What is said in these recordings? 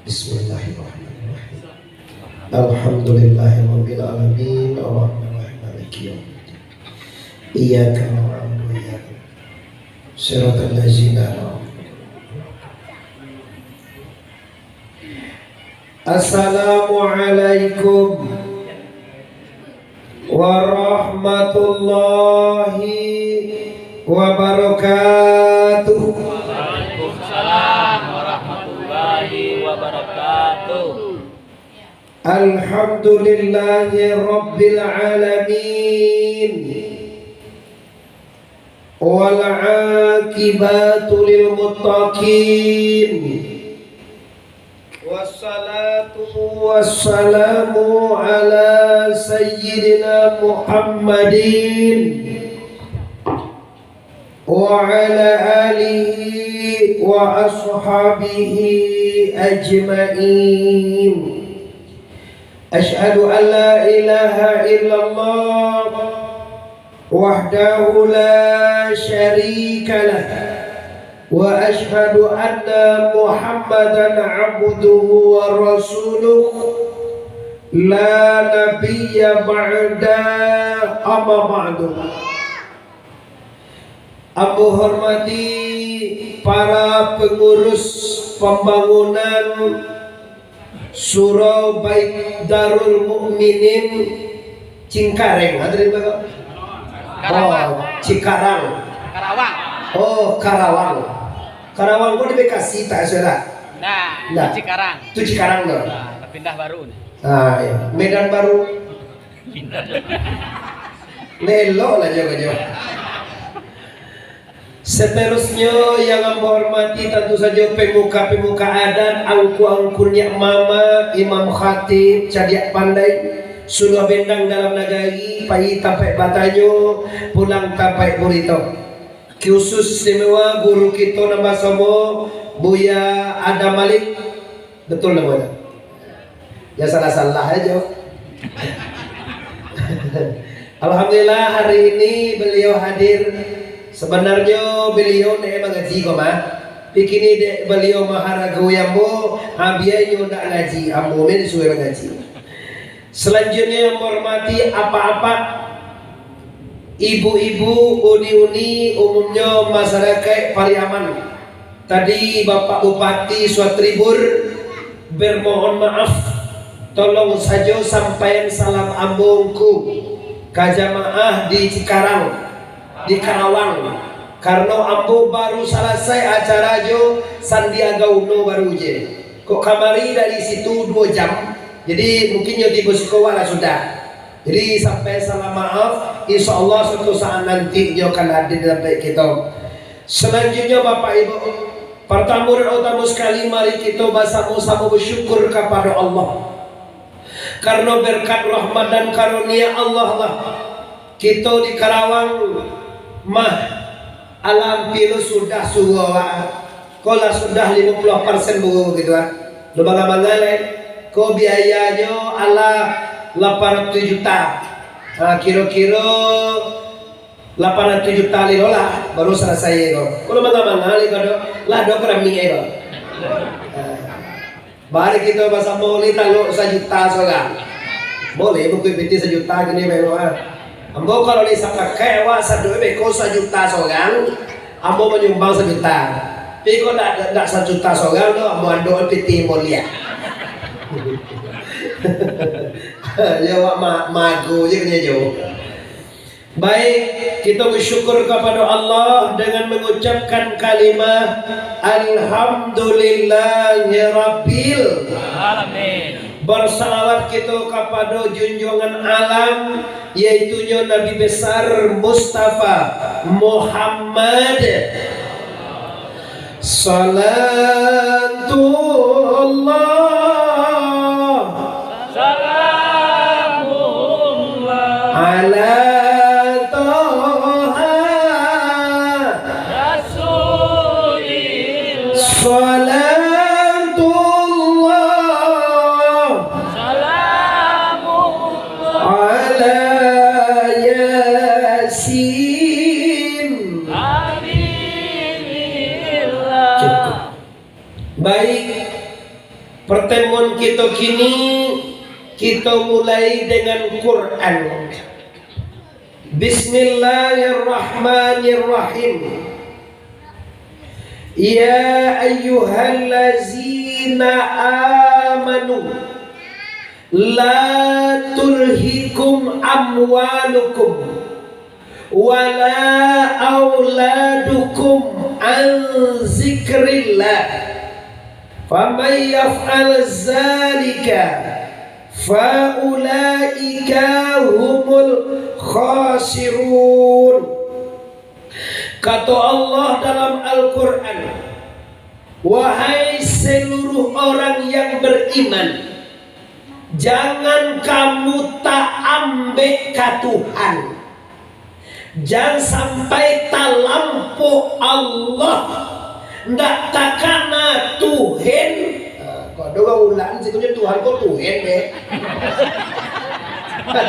Bismillahirrahmanirrahim. Alhamdulillahirabbil alamin. Arrahmanirrahim. Maliki yaumiddin. Iyyaka na'budu wa iyyaka nasta'in. Shiratal ladzina an'amta 'alaihim. Assalamualaikum warahmatullahi wabarakatuh. Waalaikumsalam warahmatullahi wabarakatuh. Alhamdulillahi rabbil alamin. Wal 'aqibatu lil muttaqin. Wassalatu wassalamu ala sayyidina Muhammadin wa ala alihi wa ashabihi ajma'in. Asyhadu an la ilaha illallah wahdahu la syarika lah wa asyhadu anna Muhammadan abduhu wa rasuluh la nabiyya ba'da amma ba'du. Aku hormati para pengurus pembangunan Surau Bait Darul Mukminin Cingkareng. Hadirin Bapak. Cikarang. Karawang. Oh, Karawang. Karawang kok di Bekasi tak saudara? Nah, Cikarang. Itu Cikarang dong. Nah, pindah baru nih. Ah, ya. Medan baru. Lelo lah jauh-jauh. Seterusnya yang menghormati tentu saja pemuka-pemuka adat, angku-angkunya mama, imam khatib, cadiak pandai, sudah bendang dalam nagari, pai tapai batanyo, pulang tapai burito. Khusus istimewa guru kita nama somo Buya Adam Malik, betul namanya? Ya salah-salah aja. Alhamdulillah hari ini beliau hadir. Sebenarnya beliau nek mengaji kok mah. Pikini dek beliau maharaga yambo, abianyo ndak ngaji, ambo men suwe ngaji. Selanjutnya yang menghormati apa-apa ibu-ibu, uni-uni, umumnya masyarakat Pariaman. Tadi Bapak Bupati Suatribur bermohon maaf, tolong saja sampaikan salam ambungku ke jamaah di Cikarang, di Karawang, karena ambo baru selesai acara jo Sandiaga Uno baru je. Kok kamari dari situ 2 jam, jadi mungkin yo di Bosikowa sudah. Jadi sampai salam maaf, insya Allah suatu saat nanti yo akan hadir dalam kita. Selanjutnya Bapak Ibu, pertama dan utama sekali mari kita bersama-sama bersyukur kepada Allah. Karena berkat rahmat dan karunia Allah lah kita di Karawang mah alam pilu sudah suwa kola sudah 50% buku gitu ah. Lu bangga-bangga ko biayanya ala 800 juta. Nah, kira-kira 800 juta lirola baru selesai kok. Kalau bangga-bangga kado lah do kerami kok. Bari kita bahasa moli talo 1 juta soalnya. Boleh buku PT 1 juta gini baru ah. Ambo kalau bisa pakai wah satu beko 1 juta soalnya. Ambo menyumbang 1 juta. Tapi kok tidak 1 juta soalnya do ambo ando PT mulia. Ya wak mago je kena jo. Baik, kita bersyukur kepada Allah dengan mengucapkan kalimat Alhamdulillahirabbil alamin. Bersalawat kita kepada junjungan alam, yaitunya Nabi besar Mustafa Muhammad. Salatullah salamullah ala Pertemuan kita kini kita mulai dengan Quran. Bismillahirrahmanirrahim. Ya ayyuhallazina amanu la tulhikum amwalukum wala auladukum an zikrillah faman yaf'al zalika faulaika humul khasirun. Kata Allah dalam Al-Quran, wahai seluruh orang yang beriman, jangan kamu tak ambek ka Tuhan. Jangan sampai tak lampu Allah. Ndak takana Tuhan. Kok doang ulaan sih punya Tuhan kok Tuhan deh.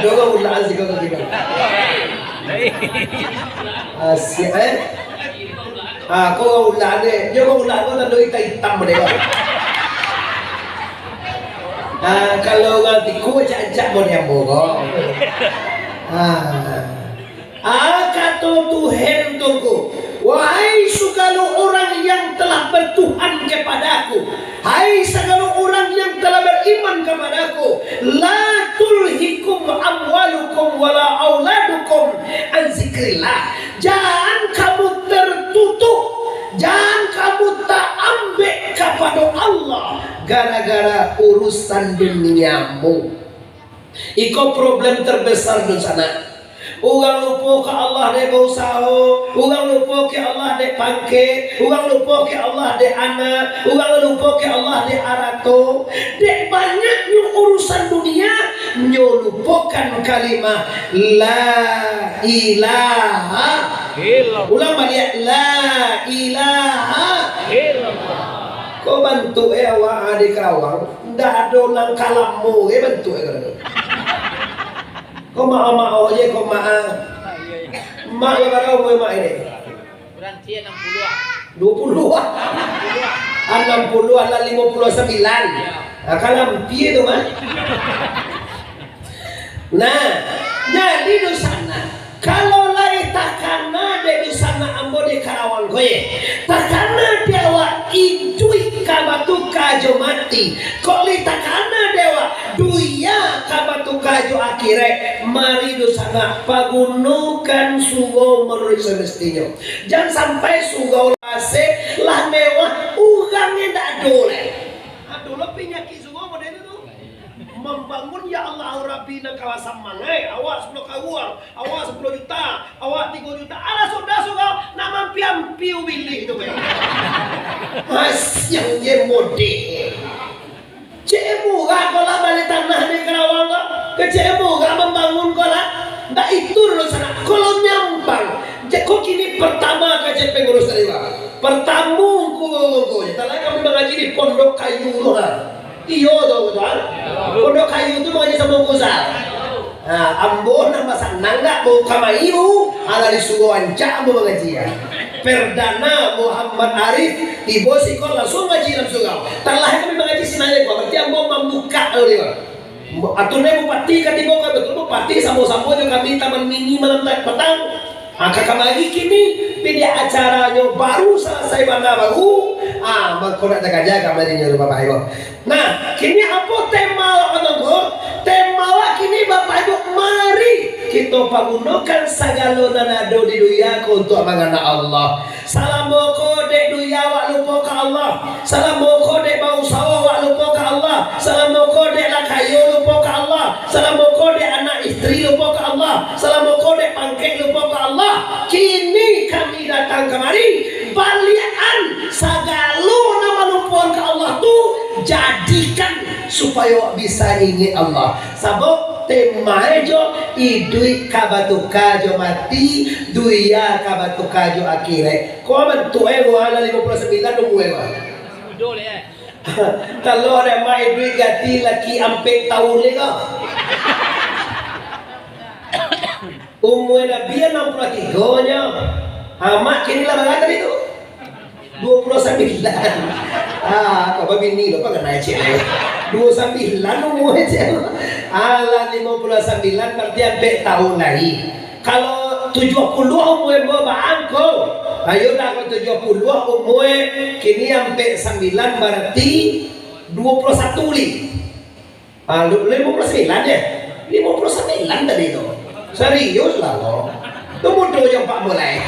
Doang ulaan sih kok gitu. Asyik kau ulaan deh. Yo kau ulaan kau tandoi hitam deh. Kalau nanti ku cacak mau yang bohong. Kata Tuhan tunggu, wahai segala orang yang telah bertuhan kepadaku, hai segala orang yang telah beriman kepadaku, la tulhikum amwalukum wala auladukum an zikrillah. Jangan kamu tertutup, jangan kamu tak ambek kepada Allah gara-gara urusan duniamu. Iko problem terbesar di sana. Ugang lupa ke Allah dek berusaha, ugang lupa ke Allah dek pangke, ugang lupa ke Allah dek anak, ugang lupa ke Allah dek arato. Dek banyaknya urusan dunia, nyo lupakan kalimat la ilaha illallah. Ulang balik la ilaha illallah. Kau bantu awak adik kawang, ndak ada nang kalammu, bantu kau mak aja kau mak yang kau mau mak ini Berhenti 60-an. 20-an 60-an lah 59 kalau piye tu mah. Nah jadi di sana kalau lai takana de di sana ambo di Karawang koye takana dewa ijui kabatu kajo mati kok li takana dewa duya kabatu kajo akhire mari di sana pagunukan sugo menurut semestinya. Jangan sampai sugo lase lah mewah ugangnya ndak dole. Aduh lebih nyaki sugo model itu membangun ya Allah Rabbi nang kawasan mangai awak 10 kawang awak 10 juta awak 3 juta ala sudah nak mampi pilih itu kan mas yang dia model cemu gak kolah balik tanah di Karawang ke cemu gak membangun kolah ndak itu dulu sana kalau nyampang kok kini pertama kajian pengurus dari pertamu ku setelah kami mengaji di Pondok Kayu loh. Iyo tuh betul. Pondok Kayu itu mengaji sama Gusal. Ambo nama senang nggak mau kamaimu ala disuruh anca mau mengaji ya. Perdana Muhammad Arif tibo sikol langsung ngaji langsung kau. Telah kami mengaji sinanya gua. Berarti ambo membuka loh dia. Aturnya bupati katibo kan betul bupati sambo-sambo juga kami taman mini malam petang. Kakak lagi kini pilih acaranya baru selesai bangga baru kau nak jaga kami nyuruh bapak ibu. Nah kini apa tema orang tema kini bapak ibu mari kita pagunakan segala nanado di dunia untuk mengana Allah. Salam boko dek dunia wak lupa ke Allah. Salam boko dek bau sawah wak lupa ke Allah. Salam boko dek lakayo lupa ke Allah. Salam boko dek anak istri lupa ke Allah. Salam boko dek pangkek lupa ke Allah. Kini kami datang kemari balian sagalo nama lupakan ke Allah tu jadikan supaya bisa ingat Allah. Sabab tema jo idui kabatu kajo mati duya kabatu kajo akhire. Kau bentuk gua ala 59 dong gue mah. Betul ya. Kalau ada mai idui ganti laki ampe tahun ni kau. Umur Nabi 63 nya. Amat kini lah berapa itu? 29. Kau bini lo apa naik cek 29 umur cek. Ala 59 berarti sampai tahun lagi. Kalau 70 umur bangko. Ayo dah kalau 70 umur kini sampai 9 berarti 21 li. 59 ya. 59 tadi itu. Serius lah lo. Itu mudah yang Pak mulai.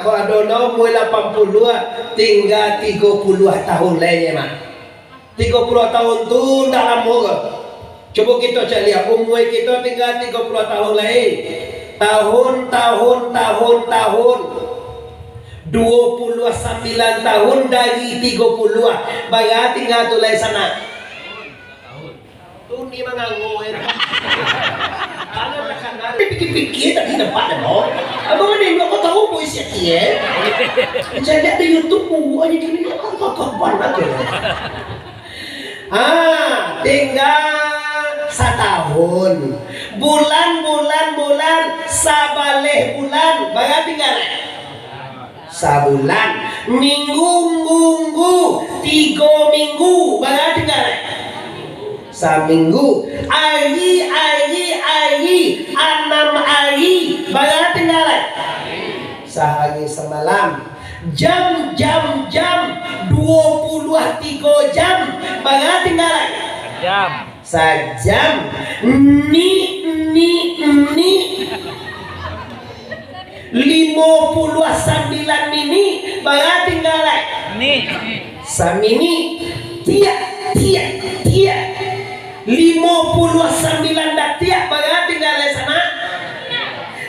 Kau ada umur 80 tinggal 30 tahun lainnya mak. 30 tahun tu dah lama ke? Coba kita cari lihat umur kita tinggal 30 tahun lain. Tahun 29 tahun dari 30. Bayar tinggal tu lain sana. Tu ni menganggur. Kalau makan nari pikir-pikir tadi tempat demo. Abang ni kau tahu boy siapa ya? Jadi ada YouTube aja gini kapan aja. Tinggal setahun. Bulan sabaleh bulan. Bayar tinggal sabulan. Minggu 3 minggu. Bayar tinggal saminggu. Hari 6 hari. Bayar tinggal sehari semalam. Jam 23 jam. Bayar tinggal sejam. Ni 59 mini. Bayar tinggal samini. Tiap 59 datia bayar tinggal di sana.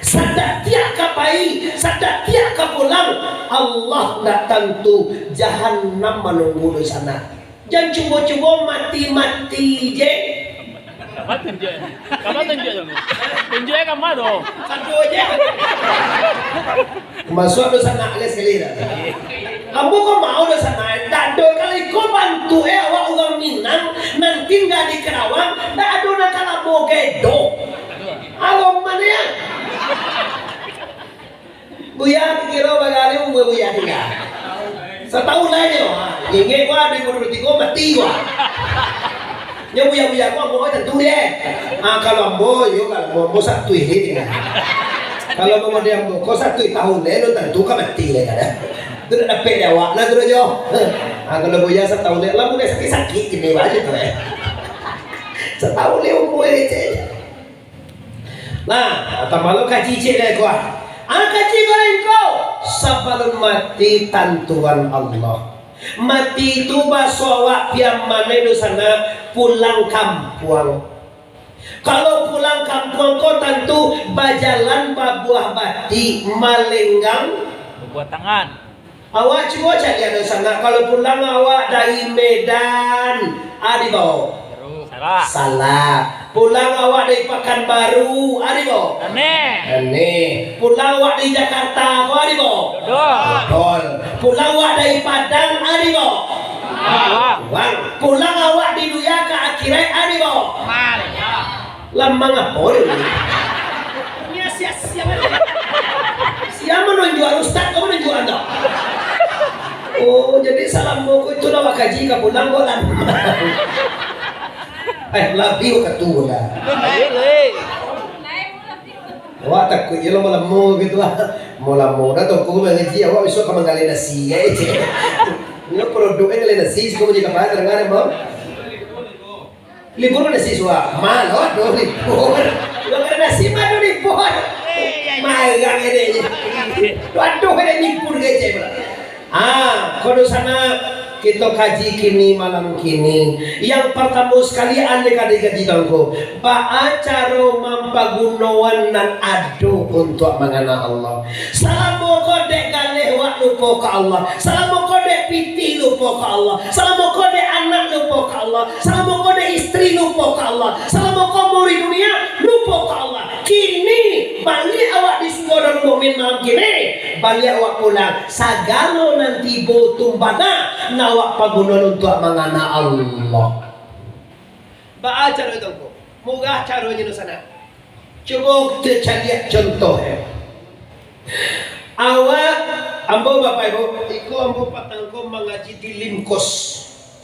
Sadatia kapai, sadatia kapulang. Allah nak tentu jahannam menunggu di sana. Jangan cuba-cuba mati je. Kamu tunjuk dong. Tunjuknya kamu dong. Satu aja. Masuk di sana alias sekali dah. Kamu kok mau di sana? Tak ada kali kau bantu awak orang Minang nanti nggak di Kerawang. Tak ada nak kalau mau gedo. Awak mana ya? Buya kira bagali buya tinggal. Setahun lagi ingin gua di Purwokerto gua mati gua. Nya buya gua mau tentu deh. Kalau mau satu ini tinggal. Kalau mau dia mau kau satu tahun deh, tentu kan mati deh kan. Itu dah dapat dia awak lah tu jo. Kalau buya setahun deh, lah boleh sakit gini aja tu setahun deh umur je. Nah, malu kaji cik deh gua. Kaji goreng kau. Sebelum mati tentuan Allah. Mati itu bahasa awak yang mana di sana pulang kampung. Kalau pulang kampung kau tentu bajalan babuah bati malenggang Buat tangan. Awak cuba cari di sana. Kalau pulang awak dari Medan, di bawah. Salah. Pulang awak dari Pekanbaru, di bawah. Aneh. Pulang awak dari Jakarta, kau di bawah. Betul. Pulang awak dari Padang, di bawah. Pulang awak di Duya ke akhirat, di bawah. Lambang apa ini? Ini siapa menunjuk ustaz, kamu menunjuk anda? Oh, jadi salam buku itu lah kaji ke pulang kau lambang. Lebih ketua lah. Wah takut je lo malamu gitu lah. Malamu dah tu kau mengaji awak besok kau menggali nasi aja. Ini produknya ngali nasi, kau menjaga apa terdengar emang? Libur nasi suah, malah do libur. Lo ada nasi mana libur? Magang ini. Waduh ada libur aja. Kalau sana kita kaji kini malam kini. Yang pertama sekali ane kali kaji tangko. Cara mampagunawan nan ado untuk mengenal Allah. Selama kodek galeh wak lupa ke Allah. Selama kodek piti lupa ke Allah. Selama kodek anak lupa ke Allah. Selama kodek istri lupa ke Allah. Selama kau di dunia lupa ke Allah. Kini balik awak di surga dan mukmin malam kini. Balik awak pulang. Sagalo nanti botumbana. Awak pagunan untuk mengenal Allah. Baca cara itu kok. Moga caranya di sana. Coba kita cari contoh. Awak ambo Bapak Ibu, iku ambo patangko mengaji di Limkos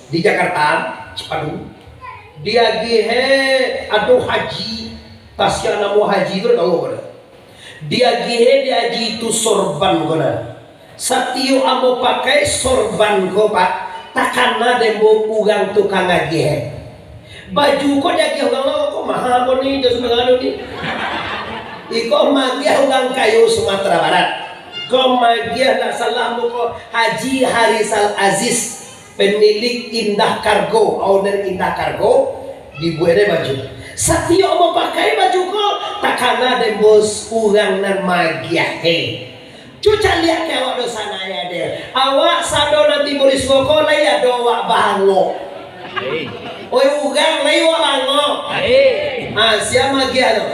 di Jakarta, Cipadu. Dia gihe aduh haji, tasya namu haji itu tahu kan? Dia gihe dia haji itu sorban gona. Satio ambo pakai sorban ko Pak, takana dembo ugang tukang gihe. Baju ko dia gihe ugang lo ko mahal ko ni jos mengano ni. Iko magiah ugang kayu Sumatera Barat. Ko magiah nak salam ko Haji Harisal Aziz, pemilik Indah Kargo, owner Indah Kargo, dibuatnya baju. Satyo mau pakai baju ko, takana dembos urang nan magiah he. Cuca lihat ke awak dosa naya deh. Awak sado nanti bolis koko lay ado awak bango. Oi urang lay awak bango. Siapa magiah do?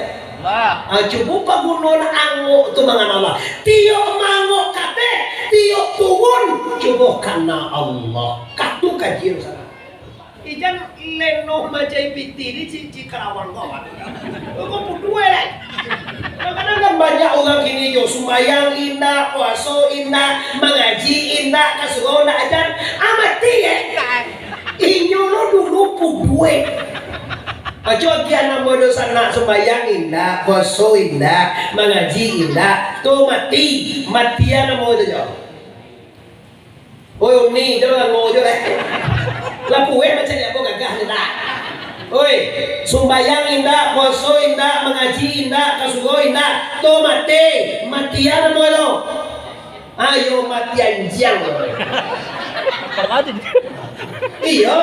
Cukup pagunon ango tu mangan Allah. Tio mango kate, tio turun coba karena Allah. Katu kajian sana. Ijan leno macai piti di cici Karawang kawan. Kau berdua lah. Kadang-kadang banyak orang kini jo sembahyang indah, puasa indah, mengaji indah, kasuruh nak ajar amati ya. Inyo lo dulu berdua. Ajo kian nama dosa nak sembahyang indah, puasa indah, mengaji indah, tu matian nama itu jo. Oi ni jangan ngojo lah. Lapuwe macam ni apa gagah ni tak? Oi, sembahyang indah, puasa indah, mengaji indah, kasuruh indah, tu matian nama itu. Ayo matian jang. Iyo.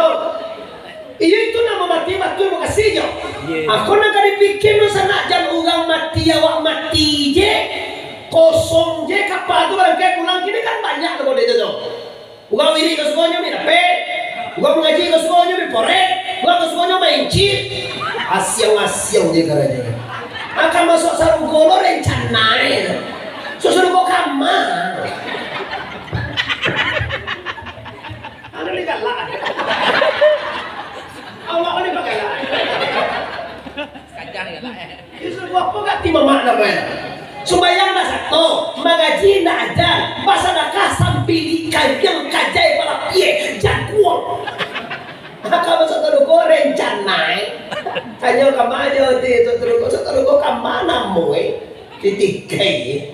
Iya itu nama mati mau kasihnya. Aku nak dipikir sana jangan orang mati awak mati je kosong je kapal tu kalau kayak pulang kini kan banyak tu kode itu tu. Uang wiri kesukaannya mina pe, uang mengaji kesukaannya mina porek, uang kesukaannya main chip. Asyong je kerana. Akan masuk sarung golor rencana itu. Susuruh kau kamar. Ada ni galak. Allah ni pakai lah. Sekajang ya lah. Itu apa gak tiba makna mana? Sembayang dah satu, mengaji dah ajar, bahasa dah kasam pilih kajang kajai pada pie jaguang. Maka bahasa teruko rencanai. Hanya kamajo ti teruko kamana moe titik kai.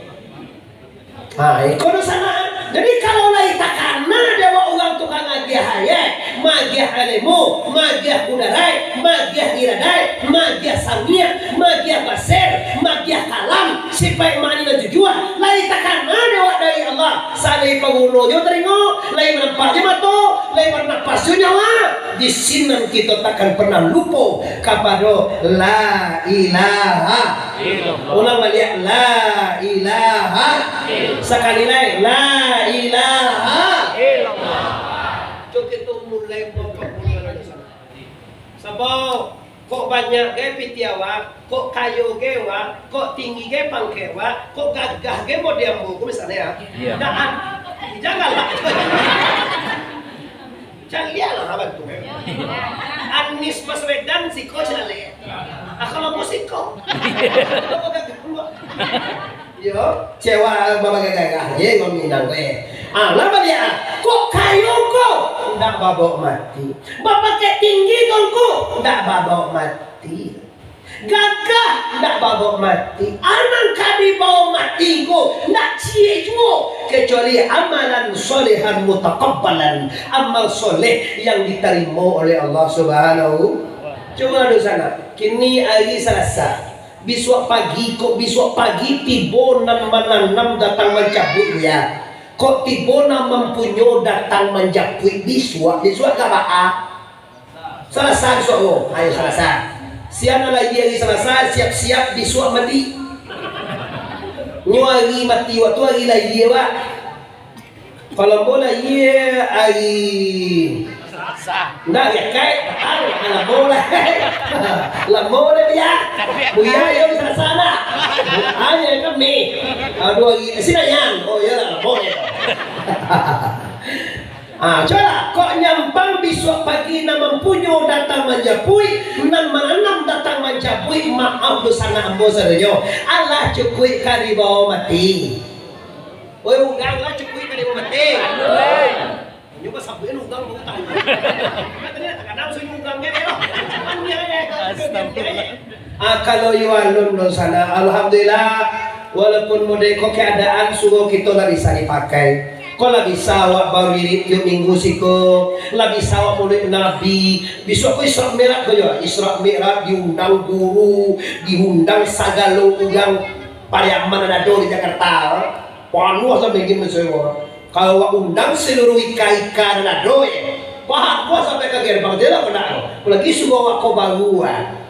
Kono sana. Jadi kalau lai takana dewa orang tukang magiah haya, magiah alemu, magiah kudarai, magiah iradai, magiah samia, magiah baser, magiah kalam, sipai mani dan jujua, lai takana dewa dari Allah. Salai pengulonya teringo, lai menampaknya mato, lai bernapasnya nyawa. Di sini kita takkan pernah lupa kepada la ilaha illallah. Ulang balik la ilaha sekali lagi la ilaha illallah. Cuk kita mulai mulai sana. Sebab kok banyak ke pitiawa, kok kayu ke wa, kok tinggi ke pangke wa, kok gagah ke model buku misalnya ya. Janganlah. Jangan lihatlah abang tu. Anies Baswedan siko chale. Akal musiko. Kok gagah keluar. Yo, cewa baba gagah, ye ngominang we. Lama dia, kok kayu ko, ndak babok mati. Bapak ke tinggi tongku, ndak babok mati. Gagah ndak babok mati. Anang kadi bawa mati ko, ndak cie juo. Kecuali amalan solehan mutakabbalan, amal soleh yang diterima oleh Allah Subhanahu. Coba di sana. Kini hari Selasa. Besok pagi tibo nam datang mencabut ya. Kok tibo nam mempunyai datang menjapui besok apa? Selasa besok. Ayo Selasa. Siapa lagi hari Selasa siap-siap besok mati. Nyuari mati waktu hari lagi ya Pak. Kalau bola iya hari nggak ya kayak lah bola lah bola dia buya yang di sana hanya kami dua sini yang oh ya lah boleh. Coba kok nyampang besok pagi nama mempunyai datang menjapui nan menanam datang menjapui maaf dosana ambo sadojo Allah cukui kari bawa mati. Oi undang lah cukui ka di mati. Nyo ba sabuin undang mo tayo. Katanya kadang suy undang ge lo. Kalau yualun no sana alhamdulillah walaupun modeko keadaan sugo kita lah bisa dipakai. Kau lagi sawak baru yuk minggu siko, lagi sawak mulai nabi, besok kau Isra Mi'raj kau ya, Isra Mi'raj diundang guru, diundang sagalo ugang pariaman ada di Jakarta, panu asal bikin mesewa. Kalau undang seluruh ika-ika dan ada ya, wah gua sampai ke gerbang dia lah benar. Lagi semua kau baruan.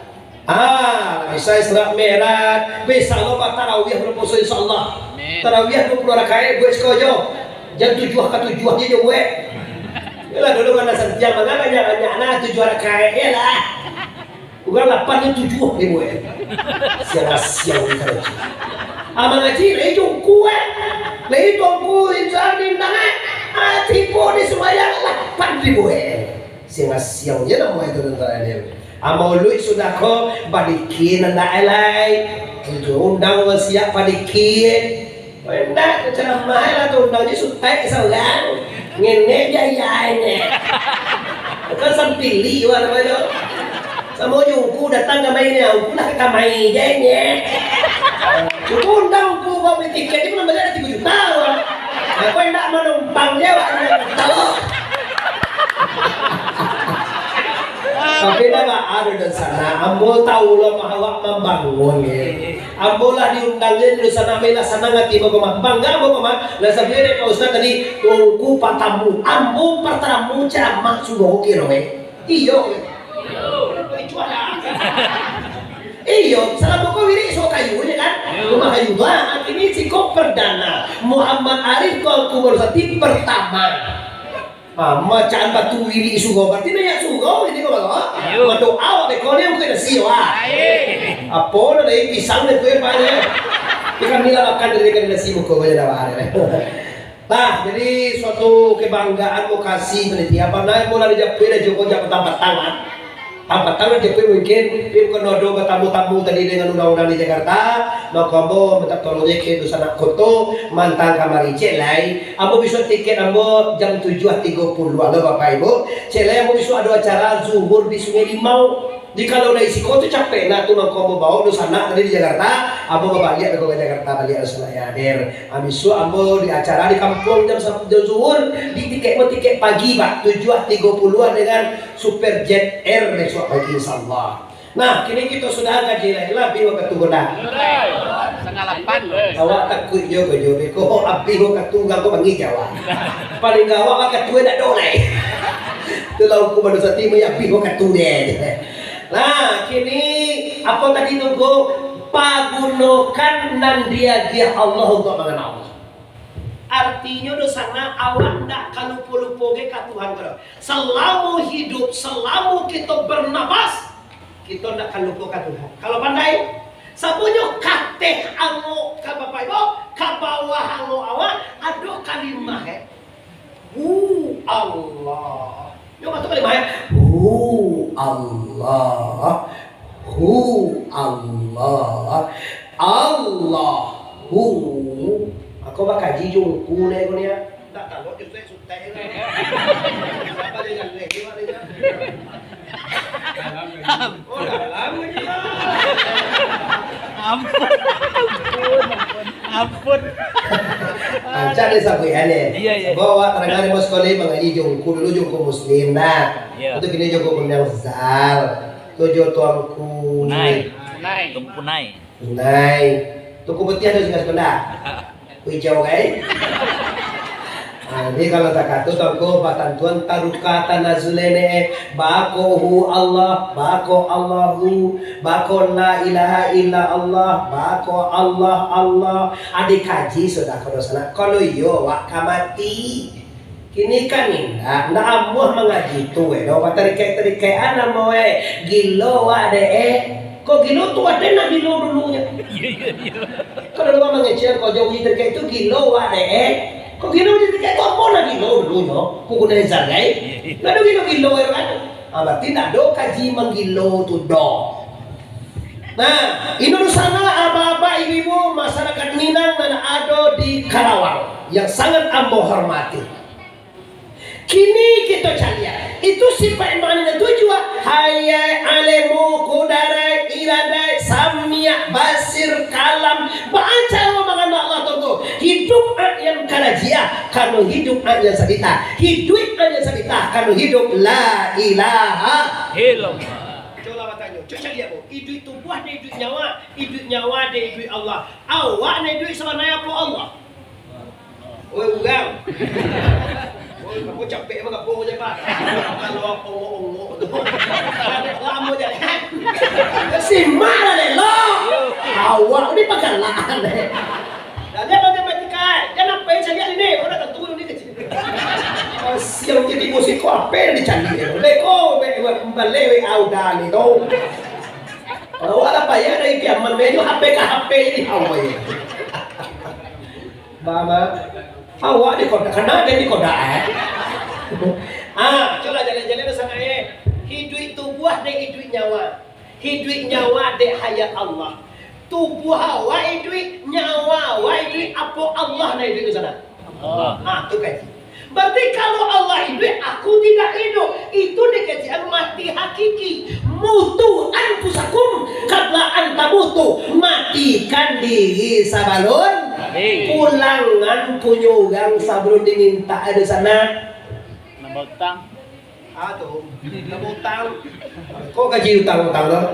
Bisa Isra Mi'raj, bisa lo tarawih berpuasa insyaallah. Tarawih 20 rakaat gue sekojo. Jam 7 ke 7 aja jo gue. Yalah dulu mana sejam mana banyak 7 rakaat ya lah. Bukan 8 itu 7 nih gue. Siang terus. Amang ngaji itu gue. Lah itu gue jadi nang tipu di semayang 8 ribu siang ya nama itu tentang Amau lu sudah kau balikin anda elai. Itu undang siap balikin. Enggak, ceramah lah tuh undang di sutai saulang ngene jayane kan sampili wala ba yo samo yung ku datang ka may niya ku na ka may jayane undang ku ba may tiket di mo na 3 juta ako enggak manumpang dia tahu tapi dah ada di sana ambo tahu lah mahawak membangun ambo lah diundangnya di sana mela sana ngati bago bangga bago lah sabihin Pak Ustaz tadi tungku patamu ambo pertaramu ceramah sudah oke loh iyo iyo salah pokok wiri so kayu ya kan rumah kayu banget ini sikop perdana Muhammad Arif kau baru sati pertama macam batu wiri sugo berarti nanya sugo ini kau bawa doa awak bekolnya mungkin siwa apa dari pisang deh kue banyak ikan nila makan dari ikan nasi muka banyak dah nah jadi suatu kebanggaan mau kasih berarti apa naik mulai dijapui dan Joko jangan tampak tangan Jepun mungkin pim konodo bertamu-tamu tadi dengan undang-undang di Jakarta no kombo minta tolongnya ke dosana koto mantan kamari celai ambo bisa tiket ambo jam 7.30 halo Bapak Ibu celai ambo bisa ada acara zuhur di Sungai Limau di kalau udah isi kota capek nah tuh no kombo bawa dosana tadi di Jakarta ambo balik ke Jakarta balik Rasulullah hadir abisu ambo di acara di kampung jam zuhur di tiket pagi Pak 7.30 dengan Super Jet Air besok pagi insyaallah. Nah, kini kita sudah ngaji lah biho katunggoda. Setengah 8. Awak takut jo ko abiho katunggal ko bangi Jawa. Paling awak katuwe dak dolai. Tulau ko baru sati may abiho katude. Nah, kini apa tadi tunggu pagunokan nan dia Allah untuk mengenal. Artinya dosana awak ndak kalupo-lupo ke ka Tuhan karo. Selama hidup, selama kita bernapas, kita ndak kalupo ka Tuhan. Kalau pandai, sapunyo kateh ango ka Bapak Ibu, ka bawah ango awak ado kalimah Allah. Yo masuk kalimah Allah. Allahu aku bakal jijung kune ko niya tak tahu yo saya sutai apa dia yang lagi mana dia Ampun. Anca deh sabu ya nih. Bawa terangane bos kali mengaji jungku dulu jungku muslim nah. Itu gini jungku punya zal. Tujuh tuangku. Punai. Tuku putih ada juga sekolah. Hijau guys. Ini kalau tak kata tangko batantuan taruka tanazulene bakohu Allah bako Allahu bako la ilaha illa Allah bako Allah adik kaji sudah kalau sana kalau yo wakamati kini kan indah ndak amuh mengaji tu do paterikai ana moe gilo wade kok gilo tu ada nak gilo dulunya kalau lu mengecil kau jauh terkait itu gilo wade kok gilo terkait itu apa lagi gilo dulunya kuku nezar guys nggak ada gilo kan berarti tidak ada kaji menggilo tu do. Nah ini sana abah-abah ibu-ibu masyarakat Minang dan ada di Karawang yang sangat ambo hormati. Kini kita calian itu sifat imannya tujuan hayai alemu kudarai iradai samia basir kalam baca omongan Allah tentu hidup yang karajia kalau hidup yang sabita hidup yang sabita kalau hidup la ilaha illallah. Coba tanya, coba lihat bu, hidup tubuh ada hidup nyawa ada hidup Allah. Awak ada hidup sebenarnya apa Allah? Oh bukan. Kamu capek apa kamu je pak? Kalau aku ngomong lama je. Si mana le lo? Awak ni pagalaan le. Dan dia matematika. Jangan apa yang cari ini. Orang tak tahu ni kecil. Siang jadi musik apa yang dicari? Leko balewe auda ni tu. Awak apa ya dari kiaman menu HP ke HP ini awak. Mama. Awak di kota, kena dia di kota coba jalan-jalan ke sana hidup tubuh dan hidup nyawa dan hayat Allah. Tubuh awak hidup, nyawa awak hidup, apa Allah nak hidup ke sana? Tu kan. Berarti kalau Allah hidup, aku tidak hidup. Itu dikajian mati hakiki. Mutu anfusakum qabla an tamutu. Matikan diri sabalun pulangan punyugang sebelum diminta ada sana. Nambah utang. Tuh, nambah utang. Kok gaji utang-utang loh?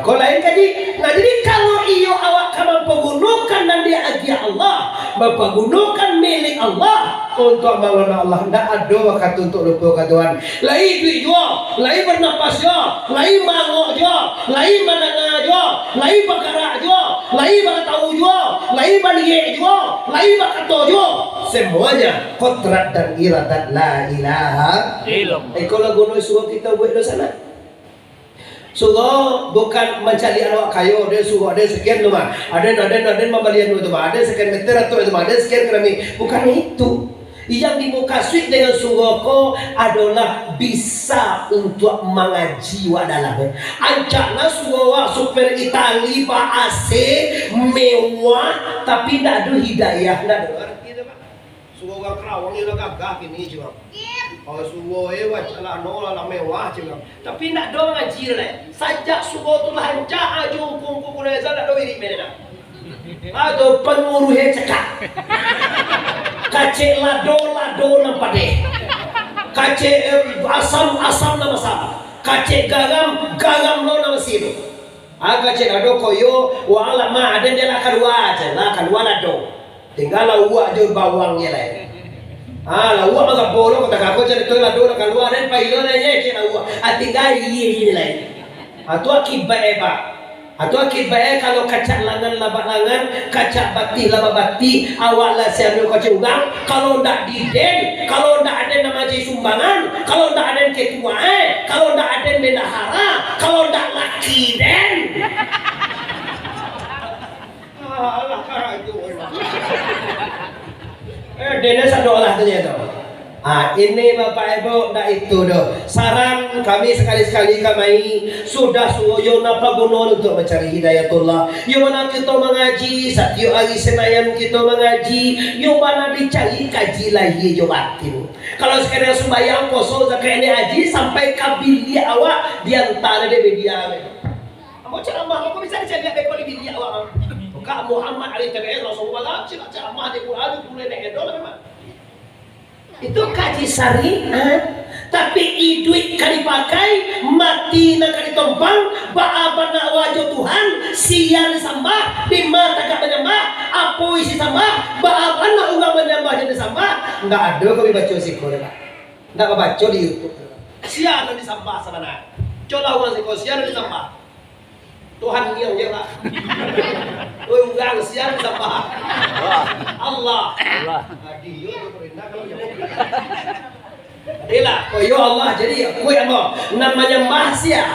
Kok lain gaji? Nah jadi kalau iyo awak kamu menggunakan dan dia agia Allah, menggunakan milik Allah untuk mengenal Allah, tidak ada waktu untuk lupa ke Tuhan. Lain duit jual, lain bernapas jual, lain mangok jual, lain menengah jual, lain bergerak jual, lain bertahu jual, lain balik jual, lain berkata jual. Semuanya kodrat dan iradat la ilaha illallah. Kalau guna suruh kita buat di sana. Suruh bukan mencari anak kayu, dia suruh ada sekian rumah, ada membalian rumah, ada sekian meter atau ada sekian kerami. Bukan itu. Yang dimukasih dengan sungguhku adalah bisa untuk mengaji wadalah. Ancaklah sungguh super Itali AC mewah tapi tidak ada hidayah, tidak ada arti tu pak. Sungguh orang Kerawang ni orang gagah kini juga. Oh sungguh wajah nolah mewah juga. Tapi tidak ada mengaji lah. Sajak sungguh tu lancak aja hukum kuliah tidak ada wirid mana. Ada penguruhnya cekak. Kacik lado nampak deh. Kacik asam nama sah. Kacik garam lo nama situ. Kacik lado koyo wala ma ada dia lah keluar lado. Tinggal lawa aja bawangnya lah. Lawa agak bolong kata aku jadi tu lado lah keluar dan pailo lah ya cik lawa. Tinggal ini lah. Atau akibat ebak. Atau akibatnya kalau kacak langan laba langan, kacak bati laba bati, awak lah siapa kacak ugang. Kalau ndak diden, kalau ndak ada nama jadi sumbangan, kalau ndak ada ketua, kalau ndak ada bendahara, kalau ndak laki den. Allah karaju. Dena sadolah ternyata. Ini Bapak Ibu, dah itu doh. Saran kami sekali-sekali kami sudah suyo napa gunung untuk mencari hidayatullah. Yo mana kita mengaji, satyo hari senayan kita mengaji, yo mana dicari kaji lagi yo batin. Kalau sekarang sembahyang kosong zakene haji sampai kabili awak di antara dia media. Kamu ceramah, kamu bisa dicari bekol di media awak. Kak Muhammad Ali Tabi'in Rasulullah ceramah di Quran boleh nek edo memang. Itu kaji syariat, tapi iduit kan dipakai, mati nak ditompang, ba'abana wajah Tuhan, siang disambah, bima tak menyembah, apa isi sambah, ba'abana unggah menyembah jadi sambah. Enggak ada kami baca sikor Pak. Enggak baca di YouTube. Siang disambah sebenarnya. Coba orang sikor siang disambah. Tuhan yang dia Pak. Unggah siang disambah. Allah. Dia tu perintah kalau jawab. Adalah koyo Allah jadi koyo apa? Namanya mahsia.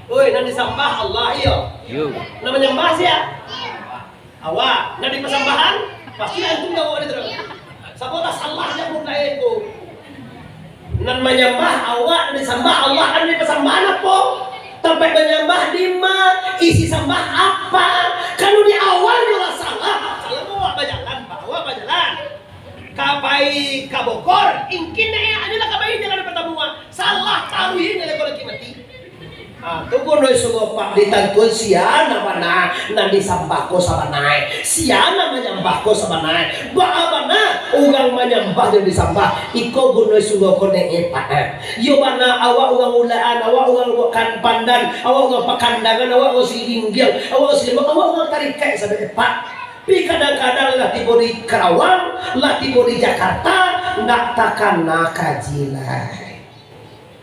Oi, nanti sembah Allah iyo. Namanya mahsia. Awak nanti persembahan pasti antum enggak mau terus. Sabota salahnya pun itu. Namanya mah awak nanti sembah Allah nanti persembahan apa? Sampai menyembah lima, isi sembah apa? Kalau di awal juga salah mau apa jalan Pak? kapai ka Bogor, ingkin na adalah kapai jalan pertemuan. Salah taruhin na kalau mati. Tunggu noy sugopak ditantuan siana mana nanti sambako sama naik siana menyambako sama naik baabana ugang menyambah dan disambah iko gunoy sugoko neng epa yo mana awak ugang ulaan awak ugang kan pandan awak ugang pakandangan awak ugang silinggil awak ugang tarikai sama epa pi kadang-kadang lah tiba di Karawang lah tiba di Jakarta ndak takkan nakajilai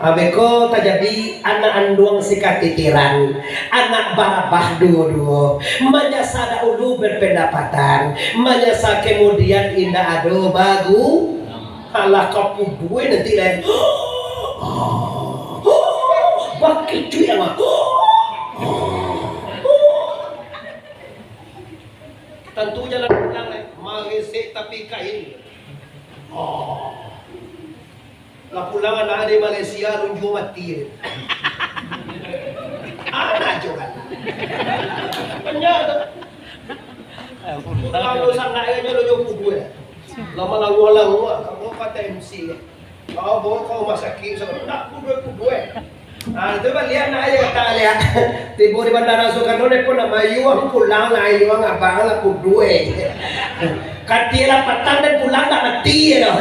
Abeko tajabi anak anduang si katitiran anak barabah dua-dua menyasa ulu berpendapatan menyasa kemudian indah ado bagu halah kapu dua nanti lain bakit cuy ama tentu jalan pulang lain magesek tapi kain lah pulang anak ada Malaysia runjuk mati. Anak juga. Banyak tu. Kalau sangat aja lo jumpa gue. Lama lalu kamu kata MC. Kau bawa kau masakin sebab nak gue. Itu lihat nak aja kata lihat. Tiba di bandara Soekarno pun nama Yuang pulang lah Yuang abang lah gue. Katilah petang dan pulang tak mati dah.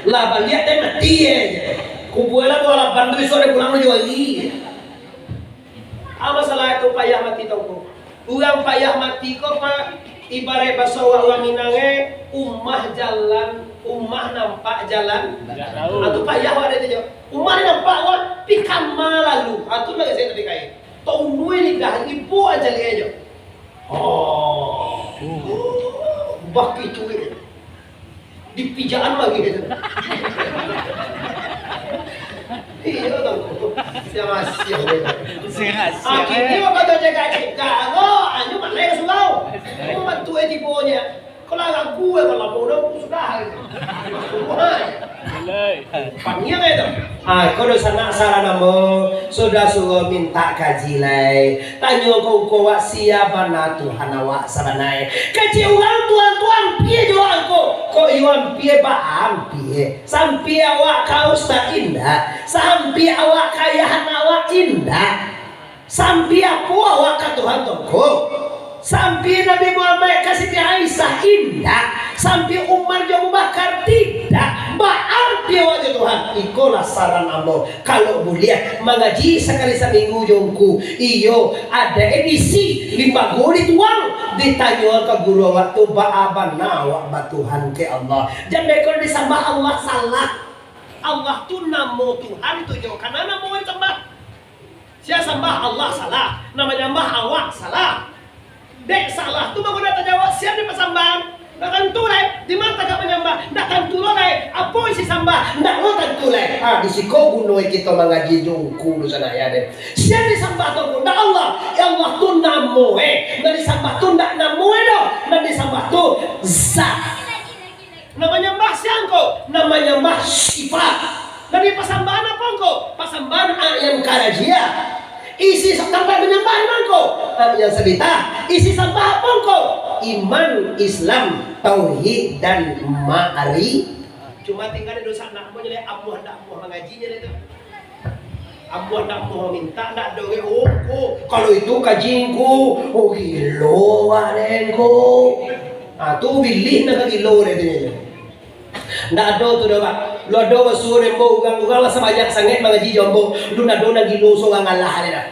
Lah baliak dan mati aja. Kubuela tu ala bantu sore pulang juga lagi. Apa masalah itu payah mati tau ko? Urang payah mati ko pak ibarat bahasa orang Minangnya umah jalan, umah nampak jalan. Atau payah ada itu. Umah nampak wah pikama lalu. Atau lagi saya tadi kain. Tau nui ni dah ibu aja lihat aja. Baki cuy. Di pijaan lagi gitu. Iya dong. Siapa? Akhirnya waktu jaga anju mana yang sulau? Kamu bantu tiponya. Kalau agak gue kalau mau dong sudah. Panggil itu. Kalau sana sarana mo sudah suruh minta kaji lai. Tanya kau kau siapa na Tuhan awak sabanai. Kaji orang tuan pie jual ko. Kau iwan pie baam pie. Sampai awak kau tak indah. Sampai awak kaya awak indah. Sampai apa awak ke Tuhan toko. Sampai Nabi Muhammad kasih ke Aisyah indah. Sampai Umar Abu Bakar tidak. Berarti wajah Tuhan. Ikolah saran Allah. Kalau boleh mengaji sekali seminggu jongku. Iyo ada edisi 5 goli tuang. Ditanya ke guru waktu ba'aban nawak Tuhan ke Allah. Jangan kalau disambah Allah salah. Allah tu namo Tuhan tu jauh. Karena namo itu sambah. Saya sambah Allah salah. Namanya mbah awak salah. Dek salah tu menggunakan Jawa siap di pasamban. Nak tentu leh di mata kau menyambah. Nak tentu leh apa isi sambah. Nak lo tentu leh. Di siko gunoi kita mengaji jungku di sana ya deh. Siap disambah tu nak Allah. Ya Allah tu namo Nak disambah tu nak namo doh. Nak disambah tu zat. Namanya mbah siangko. Namanya mbah sifat. Dari pasambahan apa engkau? Pasambahan ayam karajia. Isi sampai menyembah mangko yang sebita isi sampah mangko iman Islam tauhid dan ma'ari cuma tinggal dosa nak mau jadi abu hendak mau mengajinya itu abu hendak mau minta nak doge kalau itu kajingku gilo adenku tuh bilih nak gilo itu ndak ada tu dah pak lo ada basur embo ugang lah sebanyak sangat mengaji jombo lu nak do nak gilo so orang Allah ada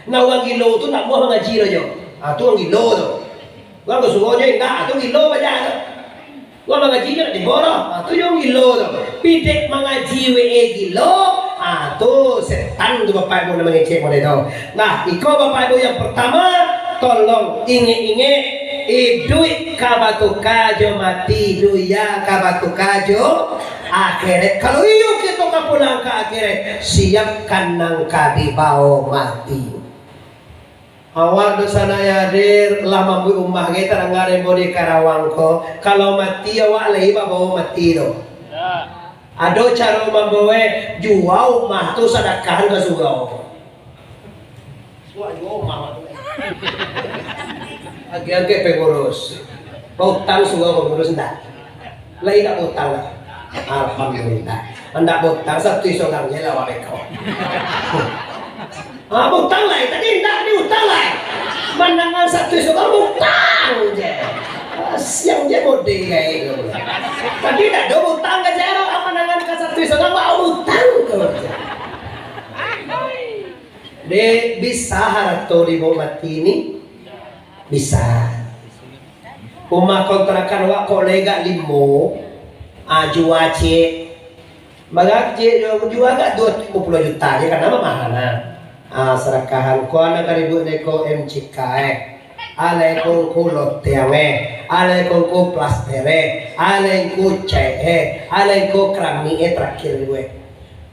nah orang gilo tu nak mau mengaji aja tu orang gilo tu orang basuronya enggak tu gilo aja tu orang mengaji nya di bawah tu yang gilo tu pidek mengaji we gilo tu setan tu bapak ibu namanya cek boleh tahu nah iko bapak ibu yang pertama tolong ingat duit kabatu kajo mati duya kabatu kajo akhirat kalau iyo kita pulang ke akhirat siapkan nangka di bawah mati awal dosa naya dir lama bu umah kita nangare bodi Karawang ko kalau mati awak lagi bawa mati do ado cara membawa jual mah tu sedekah ke surau suah jual mah tu agi-agi pengurus pautang semua pengurus enggak Lain tak utang lah. Alhamdulillah. Anda utang satu seorang je lah wabeko. Utang lah. Tadi tak diutang lah. Mandangan satu seorang utang je. Siang je mode kayak gitu. Tadi tak ada utang ke jero. Mandangan ke satu seorang mau utang ke. De bisa harto di mati ini bisa. Rumah kontrakan wak kolega limo juace bagak je jual gak 20 juta je karena mahal serakahan ko anak karibu neko MCK ale ko lote ale ko plastere ale ko cai ale ko krami terakhir gue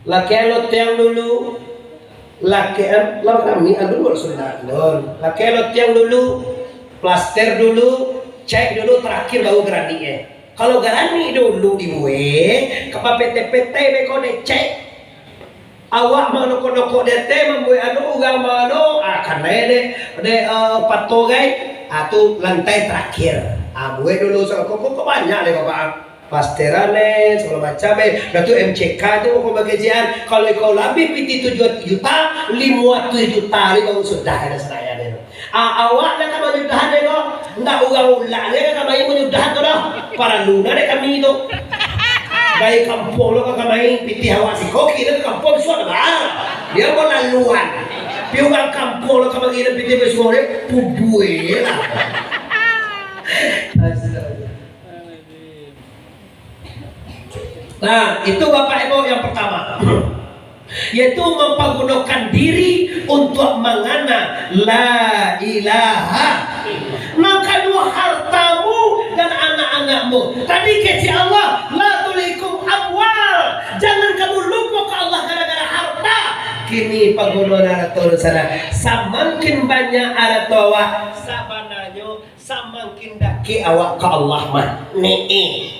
laki lote yang dulu laki krami dulu sudah non laki lote yang dulu plaster dulu cek dulu terakhir baru gerani kalau gerani dulu dibuat kepa PT beko cek awak mau noko dete membuat ugang mano karena de patogai atau lantai terakhir buat dulu soal kok banyak deh bapak pasterane segala macam itu MCK itu mau kebagian kalau kau lebih piti 7 juta 50 juta itu sudah ada seraya deh awak nak kamu nyudahan deh kok ndak ulang deh kamu nyudahan tu dah para luna deh kami itu dari kampung lo kami piti awak si koki itu kampung suara dia mau laluan piugang kampung lo kami ini piti bersuara pubue lah. Nah itu Bapak Ibu yang pertama yaitu mempergunakan diri untuk mengana la ilaha maka dua hartamu dan anak-anakmu tadi keci Allah la tulikum amwal jangan kamu lupa ke Allah gara-gara harta kini penggunaan turun sana semakin banyak aratawa sabananya semakin daki awak ke Allah mah nih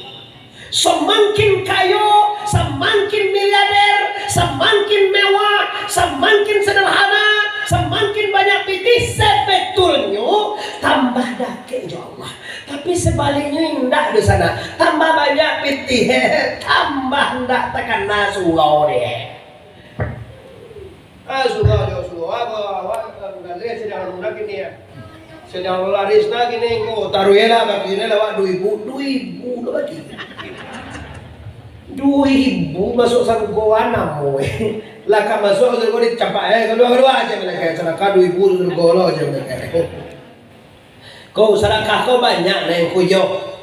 semakin kaya, semakin miliarder, semakin mewah, semakin sederhana, semakin banyak piti sebetulnya tambah dake ya Allah. Tapi sebaliknya indah di sana, tambah banyak piti, tambah ndak terkena surau deh. Surau, apa lihat sedang lunak ini ya. Sedang laris lagi nih, kok taruhlah begini lewat 2.000 lagi. 2.000 masuk sargo anam lah kan masuk sargo dicapai kedua aja mereka sedekah 2.000 sargo lo aja mereka kau sedekah kau banyak nih kuyo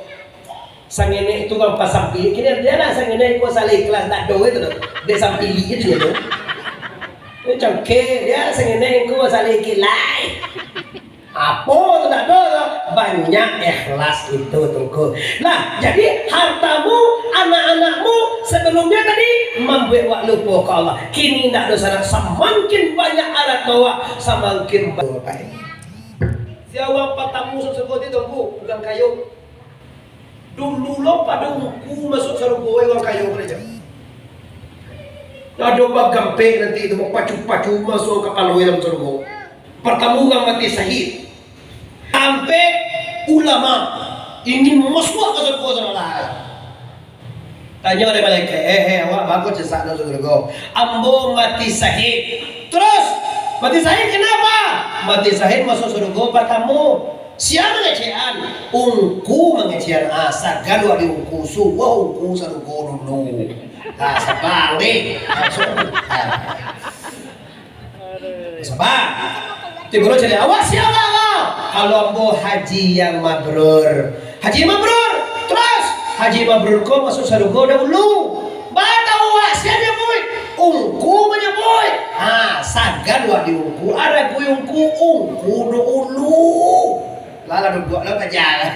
sang ini itu kan pasang pilih kini dia lah sang ini kau saling kelas tak doa itu dia sang pilih itu dia tuh cangke dia sang ini kau saling kilai apa tidak ada banyak ikhlas itu tunggu. Nah jadi hartamu anak-anakmu sebelumnya tadi membuat wak lupa ke Allah kini tidak ada sana semakin banyak alat bawa semakin baik siapa patamu seperti itu tunggu bukan kayu dulu lo pada uku masuk sarung uang kayu aja ada bagam pe nanti itu mau pacu-pacu masuk ke palu dalam sarung pertemuan mati syahid sampai ulama ingin masuk ke surga Allah. Tanya oleh malaikat, awak bagus sesak dalam surga. Ambo mati syahid. Terus mati syahid kenapa? Mati syahid masuk surga pertama. Siapa mengecean? Ungku mengecean asa galu di ungku suwa ungku surga dulu. Nah, sabar deh. Sabar. Tiba-tiba jadi awas siapa? Kalau mau haji yang mabrur, terus haji mabrur kau masuk surga dahulu. Bata wasnya boy, ungku punya boy. Sagan wa diungku, ada ungku dulu. Lala dua lah kajar,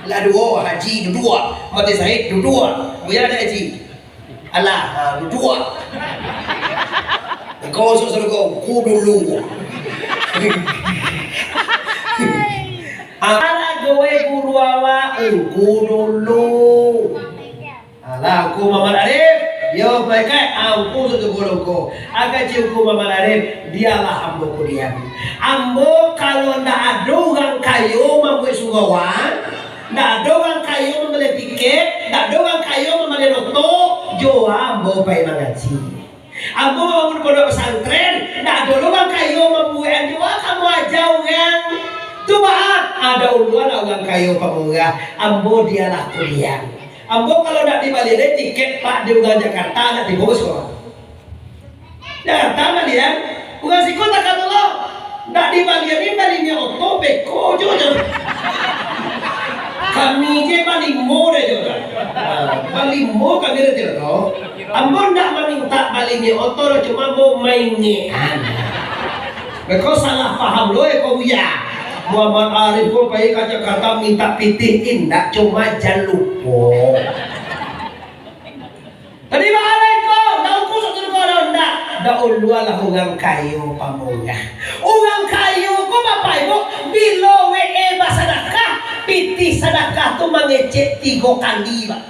lah dua haji dua, mati syahid dua, biar ada haji. Allah dua. Kau masuk surga ungku dulu. Ala gue guru awak engku dulu. Ala aku Mama Arif, yo mereka aku sudah guruku. Agak ciumku Mama Arif, dialah amboku dia. Ambo kalau ndak ada orang kayu mampu sungawan, ndak ada orang kayo membeli tiket, tak doang kayo membeli loto, jo ambo pay mengaji. Ambo bangun pondok pesantren, tak doang kayo membuat doa kamu aja orang. Coba ada uluan orang kayo pemurah, ambo dialah kuliah. Ambo kalau nak dibalik deh tiket Pak di Ugal Jakarta nak dibawa sekolah. Jakarta mah dia, bukan si kota kata lo, nak dibalik ini baliknya oto beko jodoh. Kami je paling mo deh jodoh, paling mo kami deh jodoh. Ambo nak meminta baliknya oto, cuma mau mainan. Beko salah paham lo kau ya. Muhammad Arif pun pergi ke Jakarta minta pitih indah cuma jangan lupa. Tadi balik kau, dah aku satu kau dah ulualah orang kayu pamungah. Orang kayu kau bapak ibu bila sedekah, pitih sedekah tu mengecek 3 kali pak.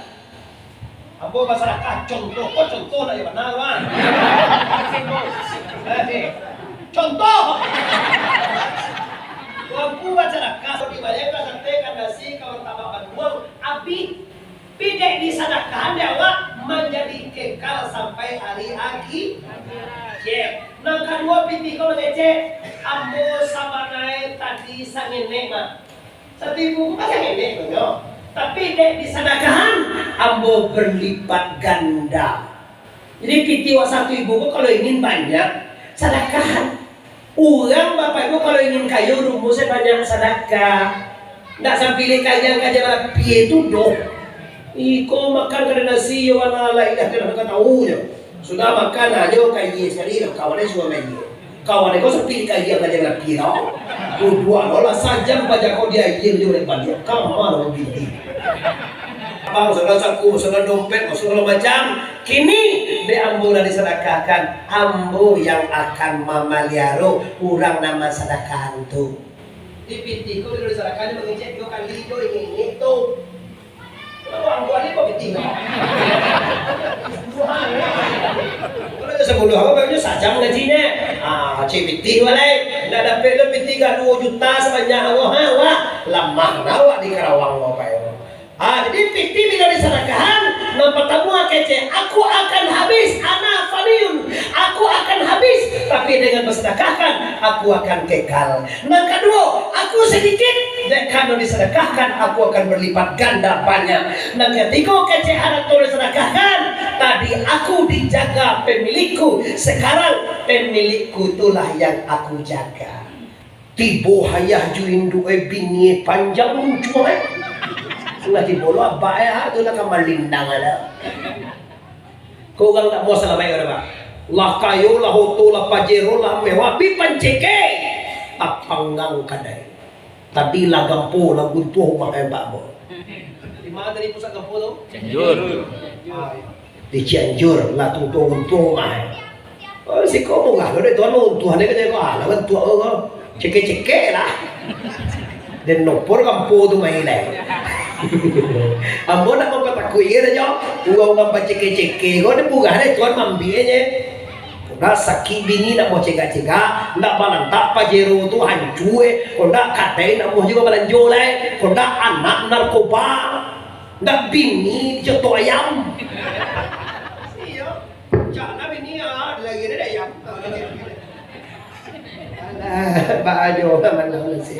Apa sedekah contoh, kau contoh lah ya benar kan? Contoh. Wampu sedekah dibayar sampaikan nasi kalau tambah uang api pidek di sedekah dewa menjadi kekal sampai hari akhir. Nah kedua pipi kau ngecek ambo sama naik tadi sangene mah setibu bukan sangene no. Tapi dek di sedekahan ambo berlipat ganda. Jadi pipi wa 1 ibu kalau ingin banyak sedekahan. Orang bapak ibu kalau ingin kayu rumusnya banyak sedekah. Nggak sampai kajang piye itu dong. Iko makan karena nasi warna lain dah kena tahu je. Sudah makan aja kayu sekali kawannya suami dia. Kawannya kau sampai kajang piye tau. $2 saja baca kau dia dia oleh banyak. Kamu malah begini. Abang segala saku, segala dompet, segala macam. Kini de ambo dah disedekahkan. Ambo yang akan mamaliaro kurang nama sedekahan tu. Di piti kau dah disedekahkan mengecek 2 kali itu ini tu. Kalau ambo ni kau piti kau. Kalau ada 10 apa bajunya sajam gajinya. Cik piti walai. Dah dapat le piti kan 2 juta sebanyak awak lemah awak di Karawang mau payo. Jadi piti bila disedekahkan nampak tamu kece aku akan habis ana faniyun aku akan habis tapi dengan bersedekahkan aku akan kekal. Yang kedua aku sedikit dan kalau disedekahkan aku akan berlipat ganda banyak. Yang ketiga kece anak tu disedekahkan tadi aku dijaga pemilikku sekarang pemilikku itulah yang aku jaga. Tibo hayah juin duwe bini panjang muncul ngaji bolo apa ya tu nak malindang ada. Kau orang tak mau salah baik ada pak. Lah kayu lah hoto lah pajero lah mewah pi panceke. Apanggang kadai. Tadi lah gampo lah guntuh pakai pak bo. Di mana tadi pusat gampo tu? Cianjur. Di Cianjur lah guntuh mah. Oh si kau mau ngah ada tuan mau tuan dia kerja kau lah kan tuan kau ceke lah. Dan nopor gampo tu main lah. Ambo nak mempertakui aja, uang ceke-ceke, kau ni bukan ada tuan mambinya. Kau sakit bini nak mau cegah-cegah, nak balantak pajero tu hancur, kau nak katain nak mau juga balanjo leh, kau nak anak narkoba, nak bini jatuh ayam. Iya, jangan bini ah, lagi ada ayam. Baajo naman lang sih.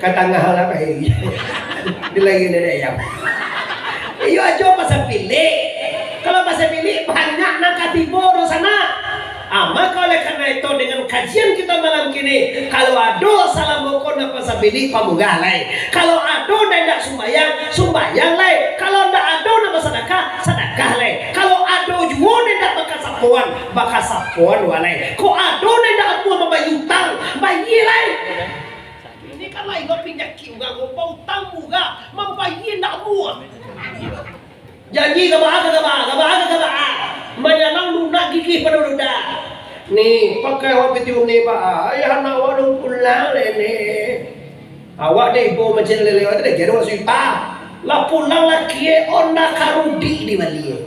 Katanggal apa ini? Dilagyan na ayam. Iyo ajo pasang pili. Kalau pasang pili banyak nang katiboro sana. Maka oleh karena itu dengan kajian kita malam kini, kalau ado salam bokor na pasang pili pamugah lai. Kalau ado ndak sumbayang lai. Kalau ndak ado na sedekah lai. Kalau ado juo ndak bakasapuan walai. Ko ado ndak apu membayutang bayi lai. Ini kan lain kau pinjak kiuga, kau bau tamu ga, membayi nak buat. Janji kebah, menyalang lunak gigi pada luda. Nih, pakai wapit ni ba, ayah nak wadung pulang ni. Awak deh ibu macam lelewat deh, jadi orang suka. Lah pulang laki onda karudi di Bali.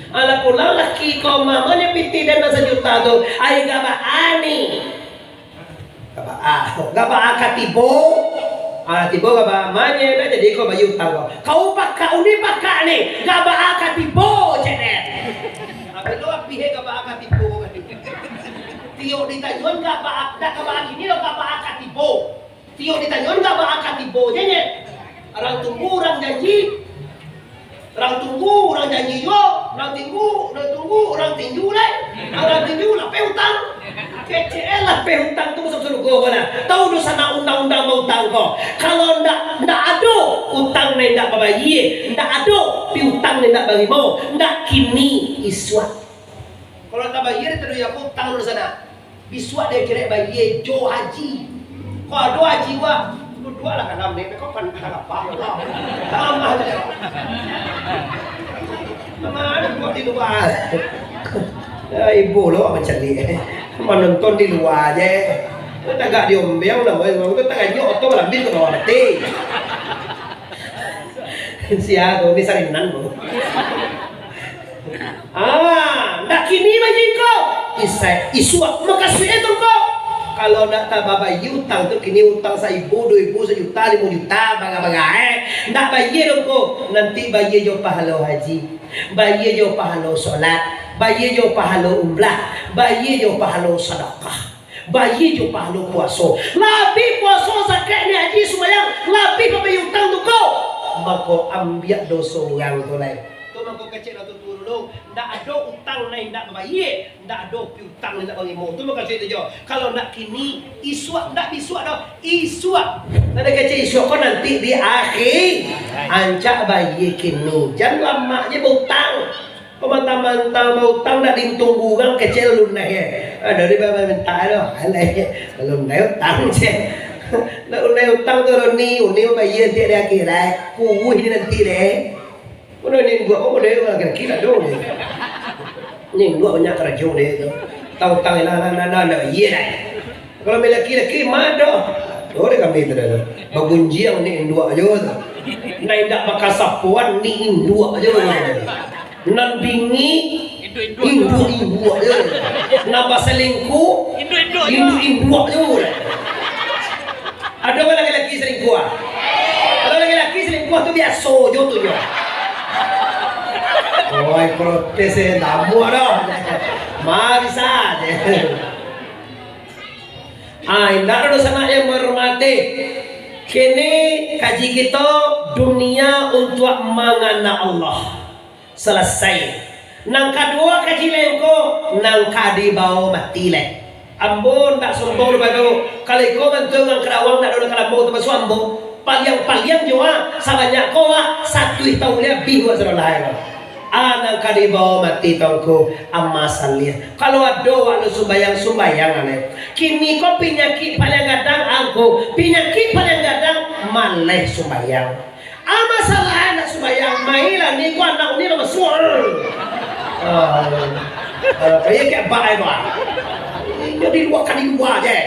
Ala pulang laki kau mamanya piti dan nasa juta tu, ayah gaba ani. Gaba katibo tibo ka ba manye na jadi ko bayu tang kau pakka uni pakka ni ga ba ka tibo jene apa lo pihe ka ba ka tibo ka tio ditanyon ga ba ka ba kini lo ga ba ka tibo tio ditanyon ga ba ka tibo jene orang tunggu orang janji yo orang tunggu orang tinju lah orang tinju lah peutang kecil lah peutang tu masuk surga kau lah tahu dosa nak undang-undang mau utang kau kalau ndak ada utang ni ndak bayi ndak ada piutang ni ndak bagi mau ndak kini iswat kalau tak bayar terus ya utang lu sana biswa dia kira bayi jo haji kau ada haji wah dua lah kan ni kau kan apa sama aja mana buat di luar ibu lo macam ni menonton di luar aja kita gak diombeng lah kita gak nyoto lah bin kalau mati siapa ni sarinan lo nak kini majiko isuak makasih itu kok kalau nak tababa utang tu kini utang sa ibu 2 ibu sejuta 5 juta baga-baga nak bayar ko nanti bayar jo pahala haji bayar jo pahala solat bayar jo pahala umrah bayar jo pahala sedekah bayar jo pahala puasa lebih puasa zakat ni haji sembahyang lebih bayar utang tu ko maka ambil dosa orang tu lain tu maka kecil tu dulu ndak ada utang lain ndak bayar ndak ada piutang lain ndak bagi mau tu maka cerita jo kalau nak kini isuak ndak bisuak dah isuak ada kecil isuak kau nanti di akhir ancak bayar kini jangan lama je berutang pemantang-mantang berutang ndak ditunggu kan kecil lunas ya dari bapa minta dah alai lunas utang je lunas utang tu ni bayar dia di akhir lah kuih ni nanti deh Udah ni gua deh orang kira dong ni. Ni gua banyak kerja deh tu. Tahu tang na iya dah. Kalau laki-laki mado. Dore kami tu dah. Bagunjiang ni dua aja tu. Nai dak bakal sapuan ni dua aja tu. Nan bingi indu aja. Nambah selingkuh indu aja. Ada orang laki-laki selingkuh. Kalau laki-laki selingkuh tu biasa je tu je. Oi protes namu ada. Ma bisa je. Indah sana yang berhormati. Kini kaji kita dunia untuk mengenal Allah. Selesai. Nang kedua kaji lengko nang kadi bau mati leh. Ambon tak sombong bago. Kalau kau bantu nang kerawang nak dona kalambau tu suambo. Paliang jua sabanyak kau satu tahun lebih buat serolai. Anak kadi bawa mati tongko amasalnya. Kalau ada waktu sumbayang ane. Kini kau penyakit paling gadang aku penyakit paling gadang maleh sumbayang. Amasalah anak sumbayang mailah ni kau anak ni nama suar. Kayak baik bah. Jadi dua kali dua je.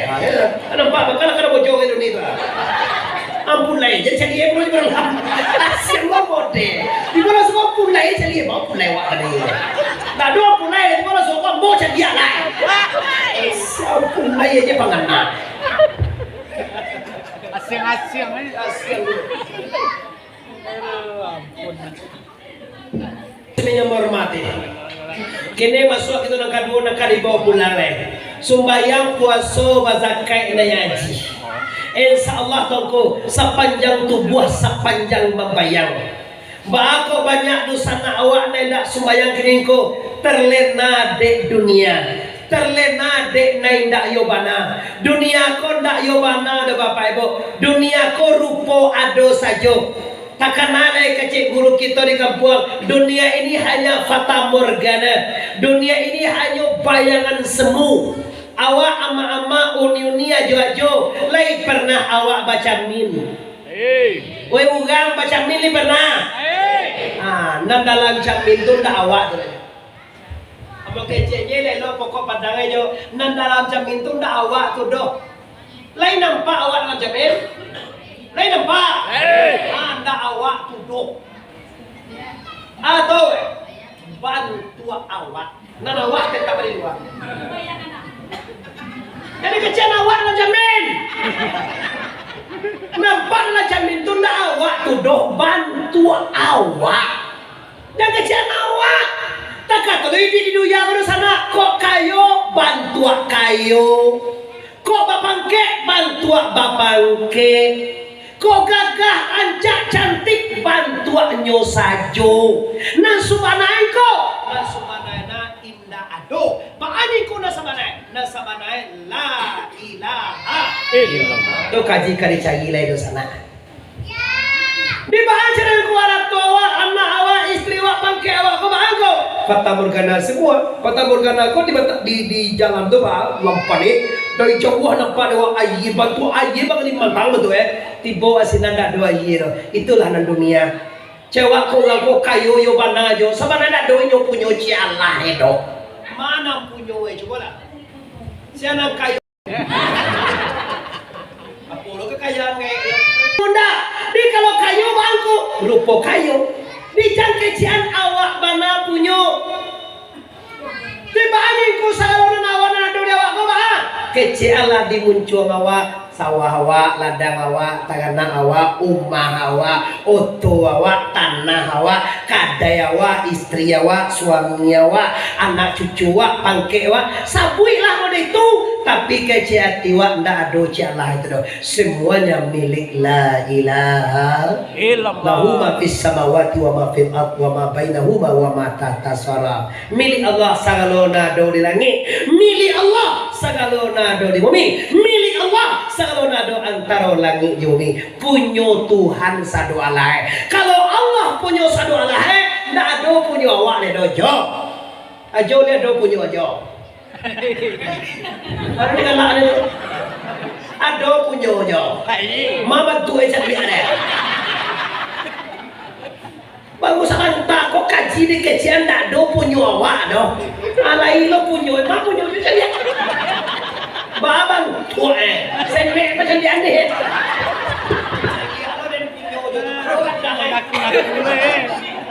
Nampak kalau kena bocor itu ni bah. Ampun lai je cari perlu berlam. Asyik ngomong deh. Di mana semua ampun lai cari mau ampun lai wak ni. Tak ada ampun lai di mana semua mau cari dia lai. Ampun lai je pangana. Asyik ni. Ampun. Sebenarnya menghormati. Kini masuk itu nak kedua nak dibawa pulang lai. Sumbayang puasa bazakai na yaji. InsyaAllah tongko sepanjang tubuh sepanjang membayang. Bako banyak dosa nak awak nak sumbayang keningko terlena dek dunia. Terlena dek nai ndak yobana. Dunia ko ndak yobana de bapak ibu. Dunia ko rupo ado sajo. Takkan ada kecil guru kita di kampung. Dunia ini hanya fata morgana. Dunia ini hanya bayangan semu. Awak ama-ama unia jo-jo lai pernah awak baca min. Wei ugang baca min li pernah. Nan dalam baca min tu ndak awak tu. Abang keceknya lai lo pokok padangan jo nan dalam baca min tu ndak awak tu doh. Lai nampak awak dalam baca min? Lai nampak? Ndak awak tu doh. Atau bantu awak. Nan awak tetap di luar. Jadi kecil awak nak jamin. Nampaklah jamin tu nak awak tuduh bantu awak. Dan kecian awak. Tak kata tu ini di dunia ke sana. Kok kayo bantu kayo. Kok bapangke bantu bapangke. Kok gagah ancak cantik bantu nyo sajo. Nang subanain ko. Nang subanain na indah ado. Paani ko na sabanay. Na sabanay la ilaha illallah. Tu kaji kali cari lagi di sana. Di bahan cerita ku anak tua awak, anak awak, istri awak, pangke awak, kau bahan kau. Fata Morgana semua. Fata Morgana kau di jalan tu bah, lampan ni. Dari jauh nampak awak air bantu air bang lima tahun tu Tiba asinanda dua air. Itulah nan dunia. Cewek kau ngaku kayu yo bana jo. Sebenarnya doi yo punya ci Allah itu. Mana punya coba lah. Siapa kayu? Apa lo kekayaan kayak? Bunda, di kalau kayu bangku, rupa kayu. Di jangkecian awak bana punya. Tiba ani ku salon awak na dunia awak ko ba? Kecialah dimuncul awak, sawah awak, ladang awak, tangan awak, umah awak, oto awak, tanah awak, kadai awak, istri awak, suami awak, anak cucu awak, pangke awak, sabuilah mode itu. Tapi keciati awak ndak ada Allah itu doh. Semuanya milik la ilaha illallah. Lahu ma fis samawati wa ma fil ardh wa ma bainahuma wa ma tahta sara. Milik Allah sagalona do di langit, milik Allah sagalona do di bumi, milik Allah sagalona do antara langit bumi. Punya Tuhan sadu alai. Kalau Allah punya sadu alai, ndak ada punya awak le dojo. Ajo le do punya ajo. Ada kalau ada punya aja. Mama tu aja dia ada. Bagus sangat tak kok kaji di kecian tak ada punya awak doh. Alai lo punya, mak punya tu dia. Babang tua senek macam dia ni.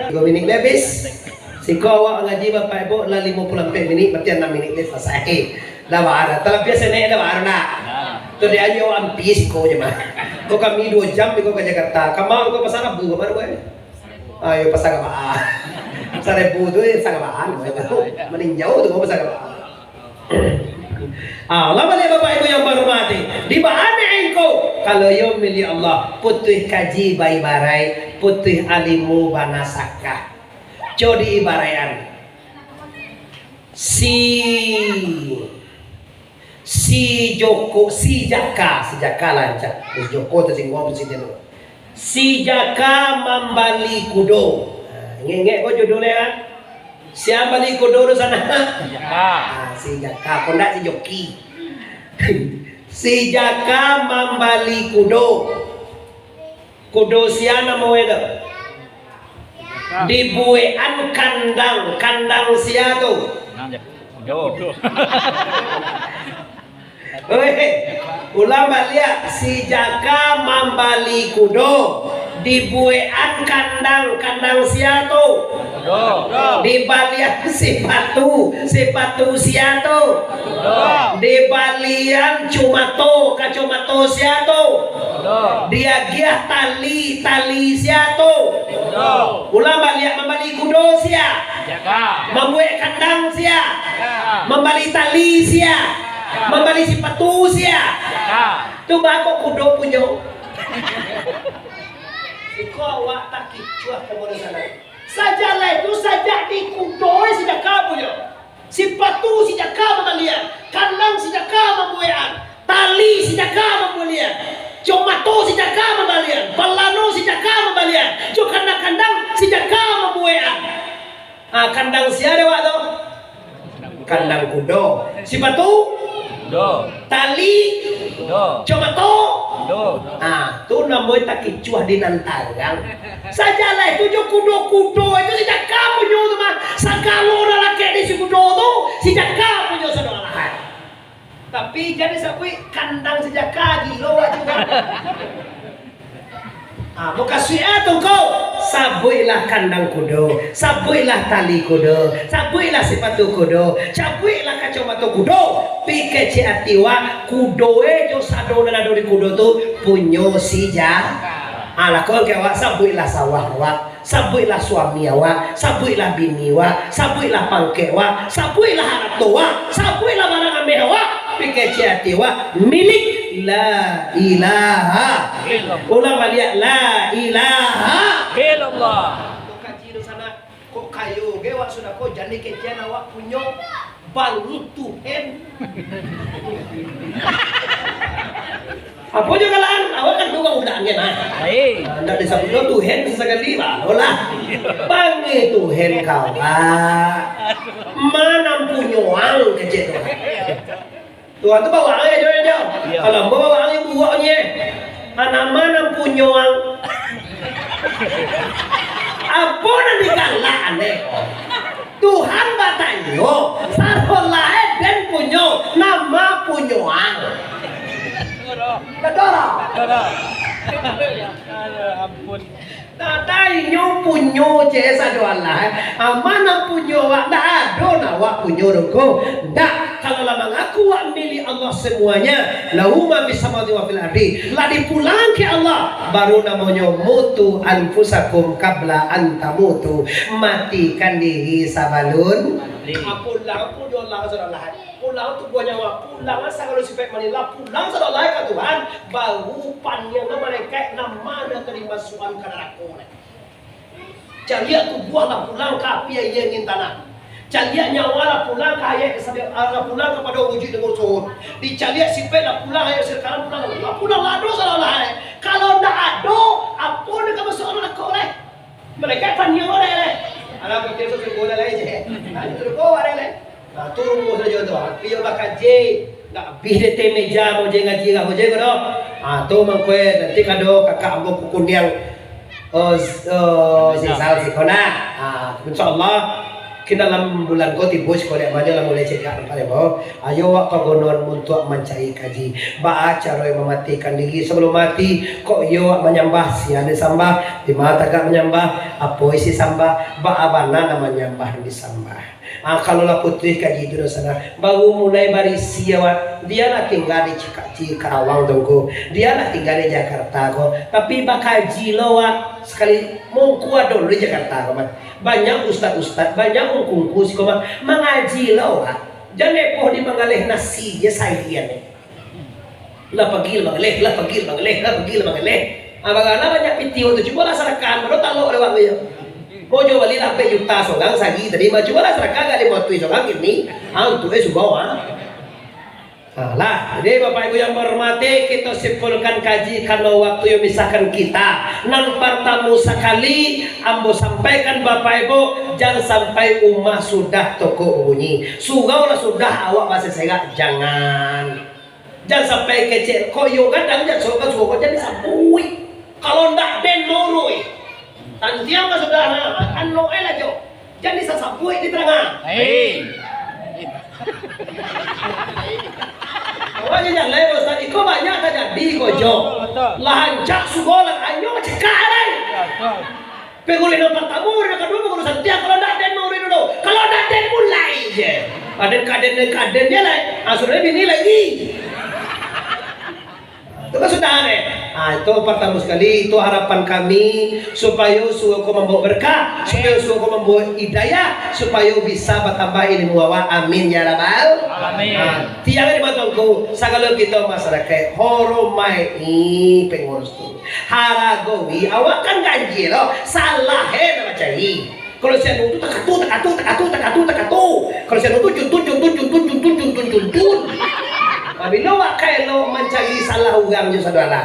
Kau minit lebih. Si kau awak ngaji bapak ibu lah 54 minit, berarti 6 minit dia selesai. Dah bahara, tapi biasa naik dah bahara nak. Tu dia aja awak ambil si kau je mah. Kau kami 2 jam di kau ke Jakarta. Kamu kau pasal Rabu kemana kau? Ayo pasal apa? Pasal Rabu tu pasal apaan? Meninjau tu kau pasal apa? Allah balik bapak ibu yang berhormati. Di mana engkau? Kalau yo milik Allah, putih kaji bayi barai, putih alimu banasaka. Jodi ibarayan si Joko si Jaka lancar Joko tu singgung presiden si Jaka membali kudo ngengek kau judulnya siapa bali kudo di sana si Jaka kondak si Joki si Jaka membali kudo siana mau itu dibuean kandang sia tu. Ulama lihat si Jaka membali kudo dibuean kandang sia tu. Dibalian sepatu sia tu. Dibalian kacumato sia tu. Dia giah tali sia tu. Ulama lihat membali kudo sia. Membuat kandang sia. Membali tali sia. Membali sepatu sia. Tu bakok kudo punya. Iko awak tak kicuah kemudian sana. Sajalah itu saja di kudo si Jaka punya. Sepatu si Jaka membalian. Kandang si Jaka membuat. Tali si Jaka membalian. Comato si Jaka membalian. Palano si Jaka membalian. Kandang si Jaka membuat. Kandang siapa waktu? Kandang kudo. Sepatu? Tali? Comato? Tu namanya tak kicuah di nantangang. Sajalah itu jo kudo itu si Jaka punya tu mah. Sakalo lelaki di si kudo tu si Jaka punya saudara. Tapi jadi sampai kandang si Jaka gilo juga. Muka suya tu kau sabuilah kandang kudo, sabuilah tali kudo, sabuilah sepatu kudo, cabuilah kacamata kudo. pikece atiwa kudoe jo sado na do di kudo tu punyo sija ala ko ke wa sabuilah sawah wa sabuilah suami wa sabuilah bini wa sabuilah pangke wa sabuilah harto wa sabuilah barang ame wa pikece atiwa milik la ilaha ulang balik la ilaha illallah. kaji di sana kok kayu ge wa sudah ko jani kecian awak punyo bangun Tuhan. Apa juga lan awak kan tukang udangnya nah. Baik. Ndak disebut Tuhan sekali lah. Bangun Tuhan kau. Mana punyoang kecil tu. Tuhan tu bawa angin jauh. Kalau bawa angin buahnya. Anak mana punyoang. Apa nanti kalah aneh. Tuhan batanyo sarolah dan punyo nama punyoang. Kedora. Ampun. Tadainyo punyo jesa doalah. Mana punyo wak dah ada nak wak punyo doko. Dak kalau lamang aku wak milik Allah semuanya. Lahu ma fis samawati wa fil ardi. Lah dipulang ke Allah baru namanya mutu anfusakum qabla an tamutu. Matikan diri sabalun. Pulang pun Allah saudara. Pulang tu buah nyawa. Pulang asal kalau sifat manilah. Pulang saudara ke Tuhan. Baru panjang mereka nama dan terima suan ke neraka. Cariak tu buah lah pulang ke api yang ingin tanah. Cariak nyawa lah pulang ke ayat pulang kepada wujud dengan suhud. Dicariak sifat lah pulang ayat sekarang pulang lah. Pulang lah dosa lah. Kalau tak ada, apa nak masuk neraka oleh? Mereka panjang oleh. Alam kita tu sekolah lain je. Nanti tu kau ada leh. Turun mo saja tu. Piyo bakal je. Nak bih de meja mo je ngaji ka mo je ko do. Tu mangkwe nanti kado kakak ambo kukunyang sisal sikona. Insyaallah kita dalam bulan ko tibus ko le banyak lah mulai cekak pare bo. Ayo wak pagonon untuk mencari kaji. Ba cara mematikan diri sebelum mati kok yo wak menyembah siane sambah di mata gak menyembah apa isi sambah ba abana namanya menyembah disambah. Kalau lah putri kaji itu sana baru mulai barisi awak dia nak tinggal di Karawang dongko dia nak tinggal di Jakarta kok tapi bakaji loa sekali mau kuat dulu di Jakarta kok banyak ustad banyak ungkungku sih kok mengaji loa jangan poh di mengalih nasi je saya ni lah pagil mengalih abang-abang banyak piti untuk coba lah sarakan baru talok lewat dia. Mojo bali lampe juta sogang sagi tadi maju lah seraka gak dimotui sogang ini antu subawa. Lah, jadi Bapak Ibu yang berhormati kita simpulkan kaji kalau waktu yang misahkan kita. Nang pertama sekali ambo sampaikan Bapak Ibu jangan sampai umah sudah toko bunyi. Sugau lah sudah awak masih saya jangan sampai kecil. Koyo kadang jangan suka jadi sabui. Kalau ndak den moroi. Tantiang ka saudara, ano ela jo. Jadi sasabuhi di tengah. Hei. Awaknya yang lain Ustaz, iko banyak saja di gojo. Lahancak sugolang ayo cekare. Pegulin apa tamu, nak kedua pegulin santiang kalau ndak den mau dulu. Kalau ndak den mulai je. Kaden dia lah. Asurnya bini lagi. Itu kan sudah aneh. Itu pertama sekali itu harapan kami supaya suku membawa berkah, supaya suku membawa hidayah, supaya bisa bertambah ilmu awak. Amin ya rabbal alamin. Tiang di matangku segala kita masyarakat hormai ini pengurus tu. Haragowi awak kan ganjil loh, salah nama cai. Kalau saya nuntut tekatu. Kalau saya nuntut juntun. Bila wakai lo mencari salah orang je saudara.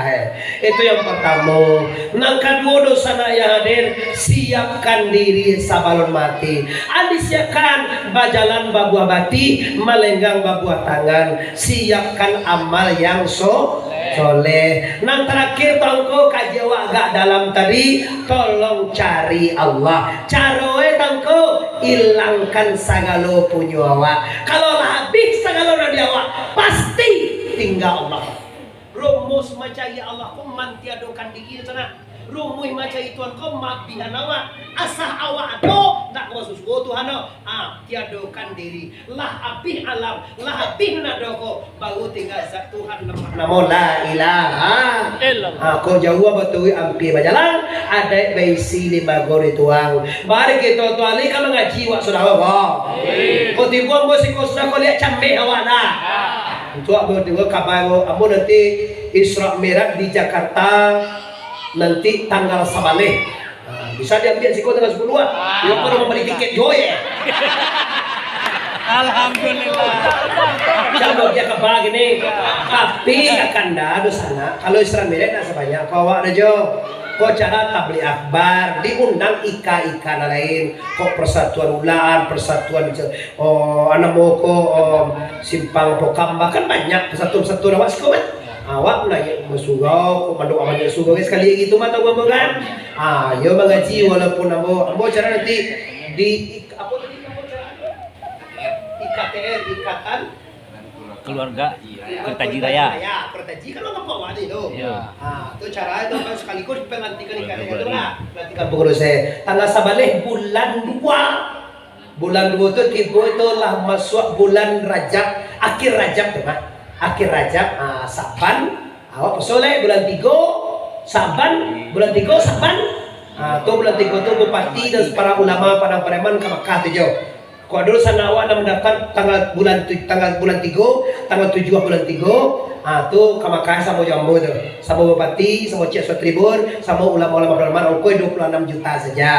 Itu yang pertama. Nang kedua dosa yang hadir siapkan diri sabalon mati. Adi siapkan bajalan babuah bati, melenggang babuah tangan. Siapkan amal yang soleh. Nang terakhir tangko kaji agak dalam tadi tolong cari Allah. Caroe tangko hilangkan sagalo punya awak. Kalau habis sagalo dari awak pasti tinggal Allah. Rumus mencari Allah pun mantiadokan diri sana. rumuy macam ituan kau mabihan awak asah awak do nak khusus go Tuhan tiadokan diri lah abih alam lah abih nadoko baru tinggal zat Tuhan namo la ilaha kau jauh betul ampi bajalan ada baisi 5 gori tuang mari kita tuali kalau ngaji wak sudah apa kau tibuan bos kau sudah kau lihat cambe awak dah untuk aku kabar amu nanti Isra Mi'raj di Jakarta nanti tanggal sabaleh bisa diambil sih kau tanggal 10-an dia pun membeli tiket joy ya Alhamdulillah. Jangan dia kabar gini tapi akan dah di sana kalau Isra Mi'raj nak sebanyak kau awak aja kau cara tabligh akbar diundang ika-ika lain kok persatuan ular persatuan anak moko simpang pokambak kan banyak persatuan awak sih awak nanya masugau komando awaknya sugau sekali gitu mah tahu kan yo mengaji walaupun ambo cara nanti di apa tadi ambo cara IKTR ikatan Keluarga Kertaji Raya. Kertaji kan lo bawa itu. Iya. Itu cara itu kan sekaligus pelantikan IKTR itu lah. Pelantikan pengurus tanggal sabaleh bulan 2. Bulan 2 itu lah masuk bulan Rajab, akhir Rajab tuh Pak. Akhir Rajab, Saban, awak pesole bulan 3, Saban, bulan 3 Saban. Tuh bulan 3 tuh bupati dan para ulama pada preman ke Mekah tuh. Kalau dulu sana awak nak mendaftar tanggal bulan 3, tanggal 7 bulan 3, tuh ke Mekah sama jambu tuh. Sama bupati, sama Cik Suatribur, sama ulama-ulama preman ongkoi 26 juta saja.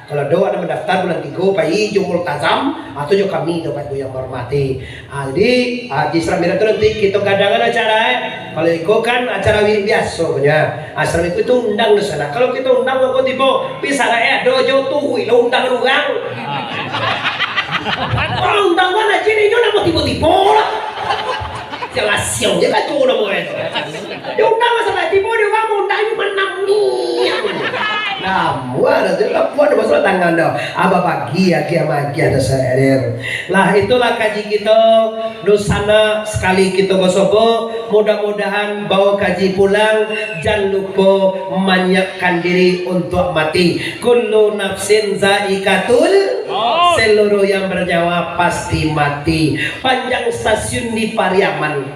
Kalau doa ada mendaftar bulan 3 pai jumul tazam atau jo kami dapat yang hormati. Jadi di Isra Mi'raj itu nanti kita gadangan acara kalau itu kan acara biasa punya. Asal itu undang di sana. Kalau kita undang kok tipe pisah dojo tuh undang orang. Kalau undang mana jadi nyo nama tipe-tipe lah. Jangan siang je kan tu nama itu. Dia undang masalah tipe dia kamu undang menang ni. Nah, ada juga puan masalah tangan dah. Aba pagi ya ada sehari. Lah itulah kaji kita dosana sekali kita bosobo. Mudah-mudahan bawa kaji pulang. Jangan lupa menyakkan diri untuk mati. Kullu nafsin zaikatul. Seluruh yang bernyawa pasti mati. Panjang stasiun di Pariaman.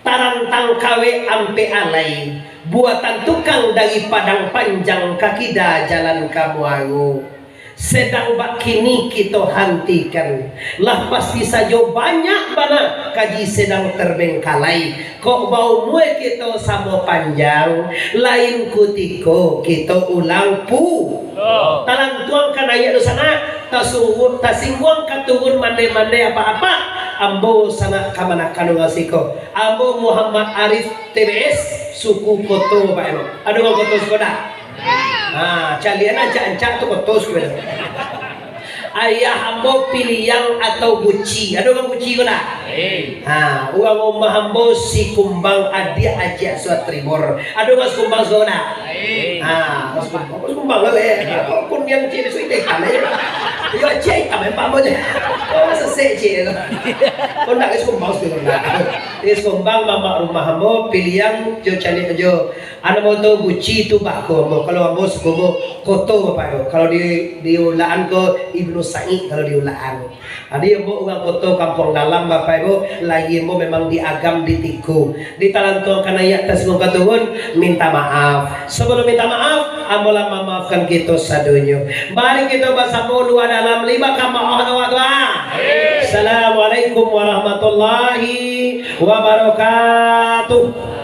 Tarantang kawe ampe alai. Buatan tukang dari Padang Panjang kaki dah jalan kamu aku. Sedang bak kini kita hentikan. Lah pasti saja banyak mana kaji sedang terbengkalai. Kok bau mue kita sama panjang. Lain kutiko kita ulang pu. Talang tuang kan ayat di sana. Tasingguang katurun mande-mande apa-apa. Ambo sana kamana kanungasiko. Ambo Muhammad Arif TBS. Suku koto Pak Eno. Aduh kau koto sekolah. Calian aja ancak tu koto sekolah. Ayah ambo piliang atau guci. Aduh kau guci kau nak. Uang omah ambo si kumbang adia aja Suatribur. Aduh kau kumbang zona. Kumbang lah Kau pun yang ciri suite kali. Yo cek kami pambo je. Kau selesai cek. Kau nak kumbang sekolah. Is kumbang mama rumah ambo piliang jo cari jo. Anak moto guci tu bako ambo. Kalau ambo sekobo koto apa itu. Kalau di ulaan ko Ibnu Sa'id kalau di ulaan. Adi ambo uang koto kampung dalam bapak ibu lagi ambo memang diagam ditiku. Di talantuan kana ya tas ngkatuhun minta maaf. Sebelum minta maaf ambo lah memaafkan kita sadunya. Mari kita bersama dua dalam 5 kama Allah doa. Assalamualaikum warahmatullahi wabarakatuh.